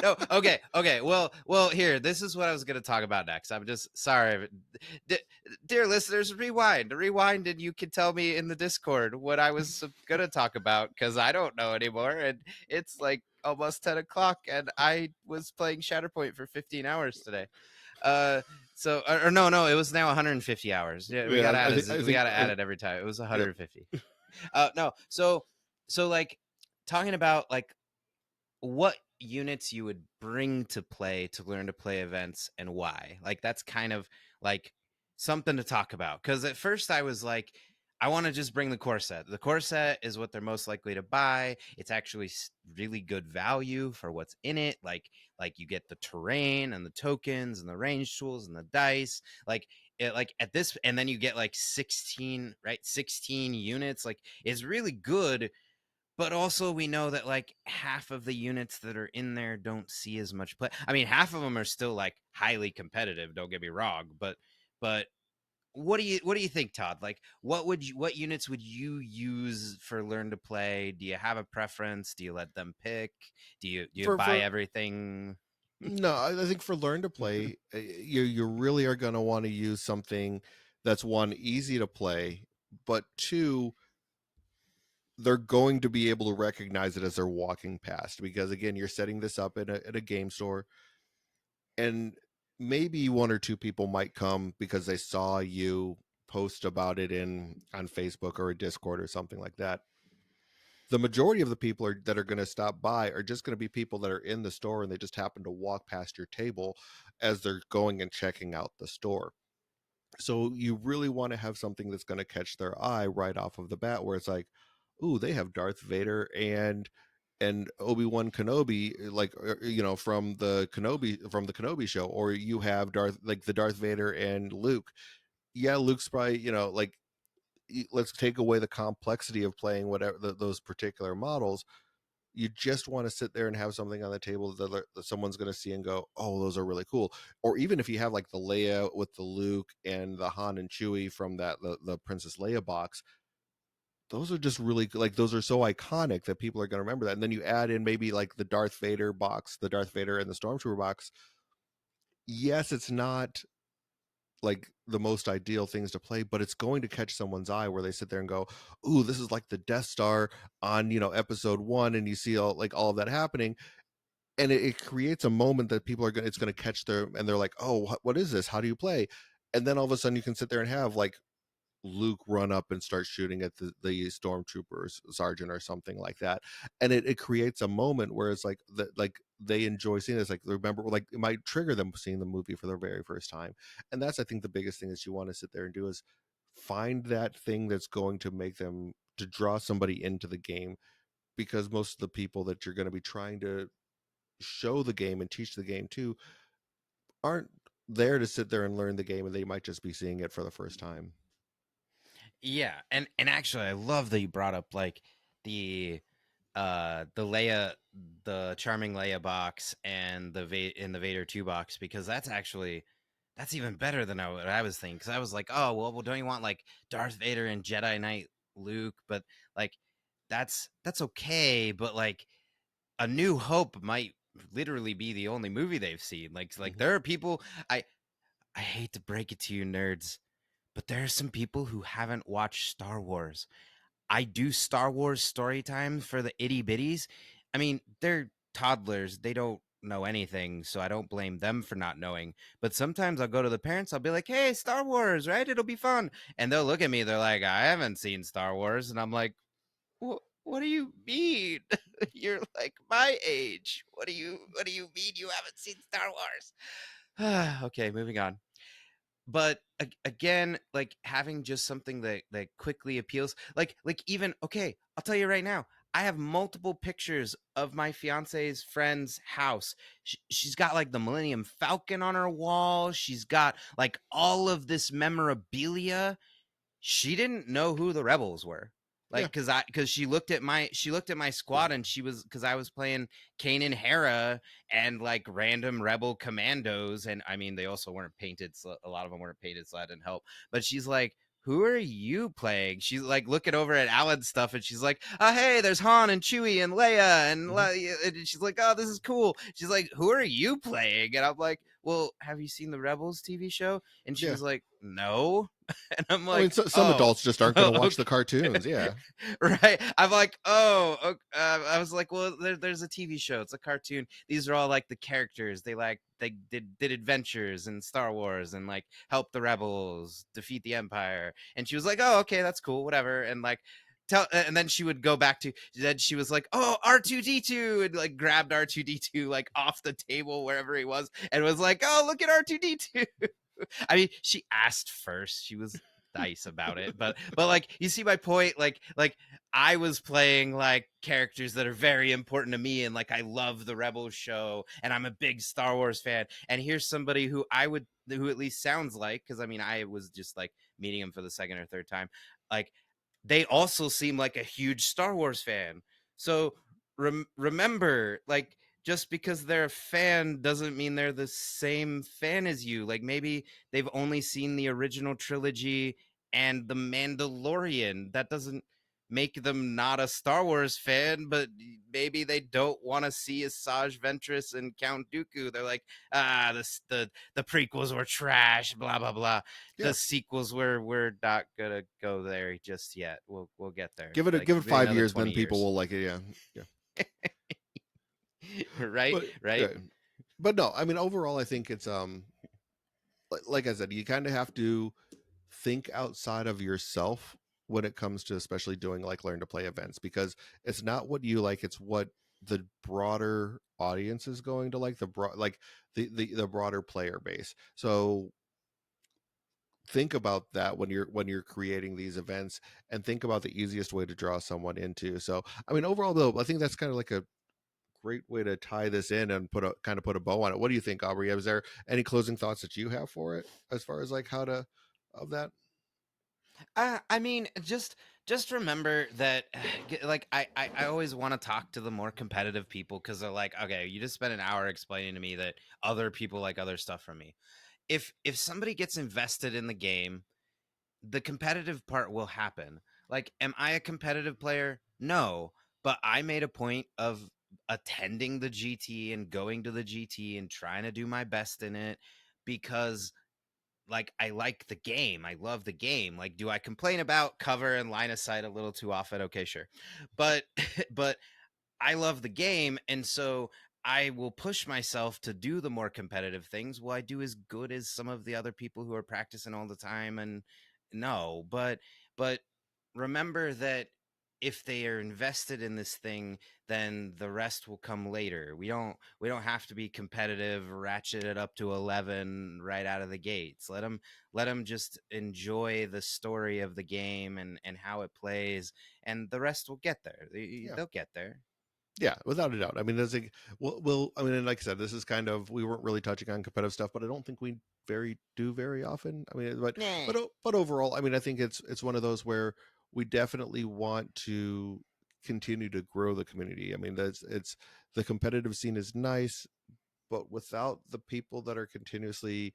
no, no. Okay. Well, here. This is what I was going to talk about next. I'm just sorry, D- dear listeners. Rewind, and you can tell me in the Discord what I was going to talk about because I don't know anymore, and it's like almost 10 o'clock, and I was playing Shatterpoint for 15 hours today. Uh, so or no, it was now 150 hours. Yeah, we Yeah, gotta add it. I We think gotta add it every time. It was yep. 150. No. So like talking about like what units you would bring to play to learn to play events and why. Like that's kind of like something to talk about. Because at first I was like, I want to just bring the core set. The core set is what they're most likely to buy. It's actually really good value for what's in it. Like you get the terrain and the tokens and the range tools and the dice. Like it, like at this, and then you get like 16, right? 16 units. Like it's really good, but also we know that like half of the units that are in there don't see as much play. I mean, half of them are still like highly competitive, don't get me wrong, but what do you think, Todd? Like what units would you use for learn to play? Do you have a preference? Do you let them pick? Do you buy For everything? no, I think for learn to play, you really are going to want to use something that's one easy to play, but two they're going to be able to recognize it as they're walking past because again you're setting this up at a game store and maybe one or two people might come because they saw you post about it in on Facebook or a Discord or something like that. The majority of the people that are going to stop by are just going to be people that are in the store and they just happen to walk past your table as they're going and checking out the store. So you really want to have something that's going to catch their eye right off of the bat where it's like, ooh, they have Darth Vader and Obi-Wan Kenobi, like from the Kenobi show, or you have the Darth Vader and Luke. Yeah, Luke's probably, like let's take away the complexity of playing whatever those particular models. You just want to sit there and have something on the table that someone's going to see and go, oh, those are really cool. Or even if you have like the Leia with the Luke and the Han and Chewie from the Princess Leia box, those are just really like those are so iconic that people are going to remember that. And then you add in maybe like the Darth Vader box, the Darth Vader and the Stormtrooper box. Yes, it's not like the most ideal things to play, but it's going to catch someone's eye where they sit there and go, "Ooh, this is like the Death Star on episode 1," and you see all of that happening, and it creates a moment that people are going. It's going to catch their and they're like, "Oh, what is this? How do you play?" And then all of a sudden you can sit there and have like Luke run up and start shooting at the stormtroopers sergeant or something like that, and it creates a moment where it's like they enjoy seeing this. Like remember, like it might trigger them seeing the movie for the very first time, and that's I think the biggest thing is you want to sit there and do is find that thing that's going to make them to draw somebody into the game because most of the people that you're going to be trying to show the game and teach the game to aren't there to sit there and learn the game and they might just be seeing it for the first time. Yeah, and actually I love that you brought up like the the Leia, the charming Leia box and in the Vader 2 box, because that's even better than what I was thinking, because I was like, oh well, don't you want like Darth Vader and Jedi Knight Luke? But like that's okay, but like A New Hope might literally be the only movie they've seen. Like Mhm. there are people, I hate to break it to you nerds, but there are some people who haven't watched Star Wars. I do Star Wars story time for the itty bitties. I mean, they're toddlers. They don't know anything, so I don't blame them for not knowing. But sometimes I'll go to the parents, I'll be like, hey, Star Wars, right? It'll be fun. And they'll look at me, they're like, I haven't seen Star Wars. And I'm like, what do you mean? You're like my age. What do you mean you haven't seen Star Wars? Okay, moving on. But again, like having just something that quickly appeals, like even okay, I'll tell you right now, I have multiple pictures of my fiance's friend's house. She's got like the Millennium Falcon on her wall. She's got like all of this memorabilia. She didn't know who the rebels were, Yeah. like because she looked at my squad, and she was, because I was playing Kanan Hera and like random rebel commandos, and I mean they also weren't painted, so a lot of them weren't painted, so that didn't help. But she's like, who are you playing? She's like looking over at Alan's stuff, and she's like, oh, hey, there's Han and Chewie and Leia, and she's like, oh, this is cool. She's like, who are you playing? And I'm like, well, have you seen the Rebels TV show? And she Yeah. was like, no. And I'm I mean, like, some oh, adults just aren't going to watch the okay. cartoons. Yeah. Right. I'm like, oh, okay. I was like, well, there's a TV show. It's a cartoon. These are all like the characters. They did adventures in Star Wars and like help the rebels defeat the Empire. And she was like, oh, okay, that's cool, whatever. And like, and then she would go back to. Then she was like, oh, R2D2, and like grabbed R2D2 like off the table wherever he was, and was like, oh, look at R2D2. I mean, she asked first. She was nice about it, but like, you see my point. Like I was playing like characters that are very important to me, and like I love the Rebels show, and I'm a big Star Wars fan. And here's somebody who who at least sounds like, because I mean, I was just like meeting him for the second or third time, like they also seem like a huge Star Wars fan. So remember, like, just because they're a fan doesn't mean they're the same fan as you. Like maybe they've only seen the original trilogy and The Mandalorian. That doesn't make them not a Star Wars fan, but maybe they don't want to see Asajj Ventress and Count Dooku. They're like, the prequels were trash, blah blah blah. Yeah. The sequels we're not gonna go there just yet. We'll get there. Like Give it maybe 5 another years, 20 then people years. will like it. Yeah. Yeah. Right? But Right? yeah. But no, I mean, overall, I think it's like I said, you kind of have to think outside of yourself when it comes to especially doing like learn to play events, because it's not what you like, it's what the broader audience is going to like, the broader player base. So think about that when you're creating these events, and think about the easiest way to draw someone into. So I mean, overall though, I think that's kind of like a great way to tie this in and put a bow on it. What do you think, Aubrey? Is there any closing thoughts that you have for it, as far as like how to of that? I mean, just remember that like I always want to talk to the more competitive people, because they're like, okay, you just spent an hour explaining to me that other people like other stuff from me. If somebody gets invested in the game, the competitive part will happen. Like, am I a competitive player? No, but I made a point of attending the GT and going to the GT and trying to do my best in it, because like I like the game. I love the game. Like, do I complain about cover and line of sight a little too often? Okay, sure. But but I love the game, and so I will push myself to do the more competitive things. Will I do as good as some of the other people who are practicing all the time? And no, but remember that if they are invested in this thing, then the rest will come later. We don't have to be competitive, ratchet it up to 11 right out of the gates. Let them just enjoy the story of the game and how it plays, and the rest will get there. Yeah. They'll get there. Yeah, without a doubt. I mean, there's a I mean, and like I said, this is kind of, we weren't really touching on competitive stuff, but I don't think we very often. I mean, Nah. but overall, I mean, I think it's one of those where we definitely want to continue to grow the community. I mean, that's it's the competitive scene is nice, but without the people that are continuously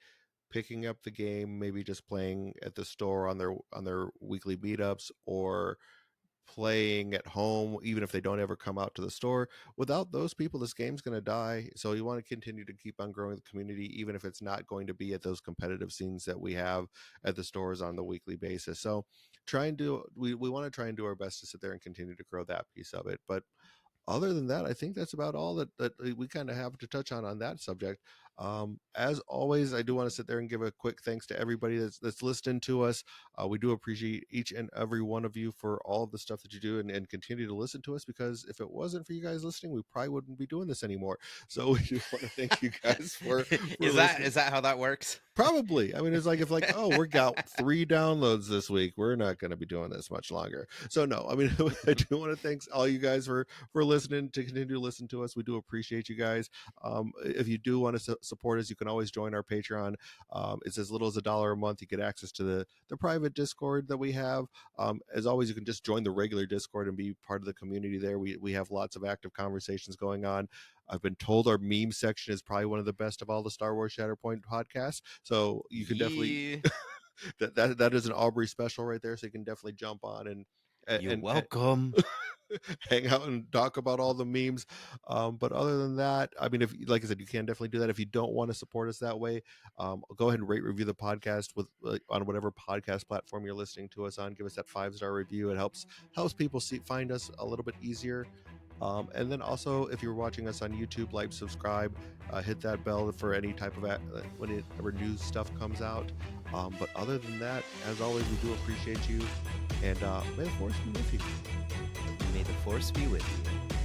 picking up the game, maybe just playing at the store on their weekly meetups, or playing at home, even if they don't ever come out to the store. Without those people, this game's going to die. So you want to continue to keep on growing the community, even if it's not going to be at those competitive scenes that we have at the stores on the weekly basis. So we want to try and do our best to sit there and continue to grow that piece of it. But other than that, I think that's about all that we kind of have to touch on that subject. As always, I do want to sit there and give a quick thanks to everybody that's listening to us. We do appreciate each and every one of you for all of the stuff that you do, and continue to listen to us, because if it wasn't for you guys listening, we probably wouldn't be doing this anymore. So we do want to thank you guys for is that listening. is that how that works? Probably. I mean, it's like, if like, oh, we got 3 downloads this week, we're not going to be doing this much longer. So no, I mean, I do want to thank all you guys for listening, to continue to listen to us. We do appreciate you guys. If you do want to support us, you can always join our Patreon. It's as little as $1 a month. You get access to the private Discord that we have. As always, you can just join the regular Discord and be part of the community there. We have lots of active conversations going on. I've been told our meme section is probably one of the best of all the Star Wars Shatterpoint podcasts. So you can definitely Yeah. That is an Aubrey special right there, so you can definitely jump on You're and welcome. hang out and talk about all the memes. But other than that, I mean, if like I said, you can definitely do that. If you don't want to support us that way, go ahead and rate review the podcast with on whatever podcast platform you're listening to us on. Give us that 5-star review. It helps people find us a little bit easier. And then also, if you're watching us on YouTube, like, subscribe, hit that bell for any type of whenever new stuff comes out. But other than that, as always, we do appreciate you, and may the force be with you. May the force be with you.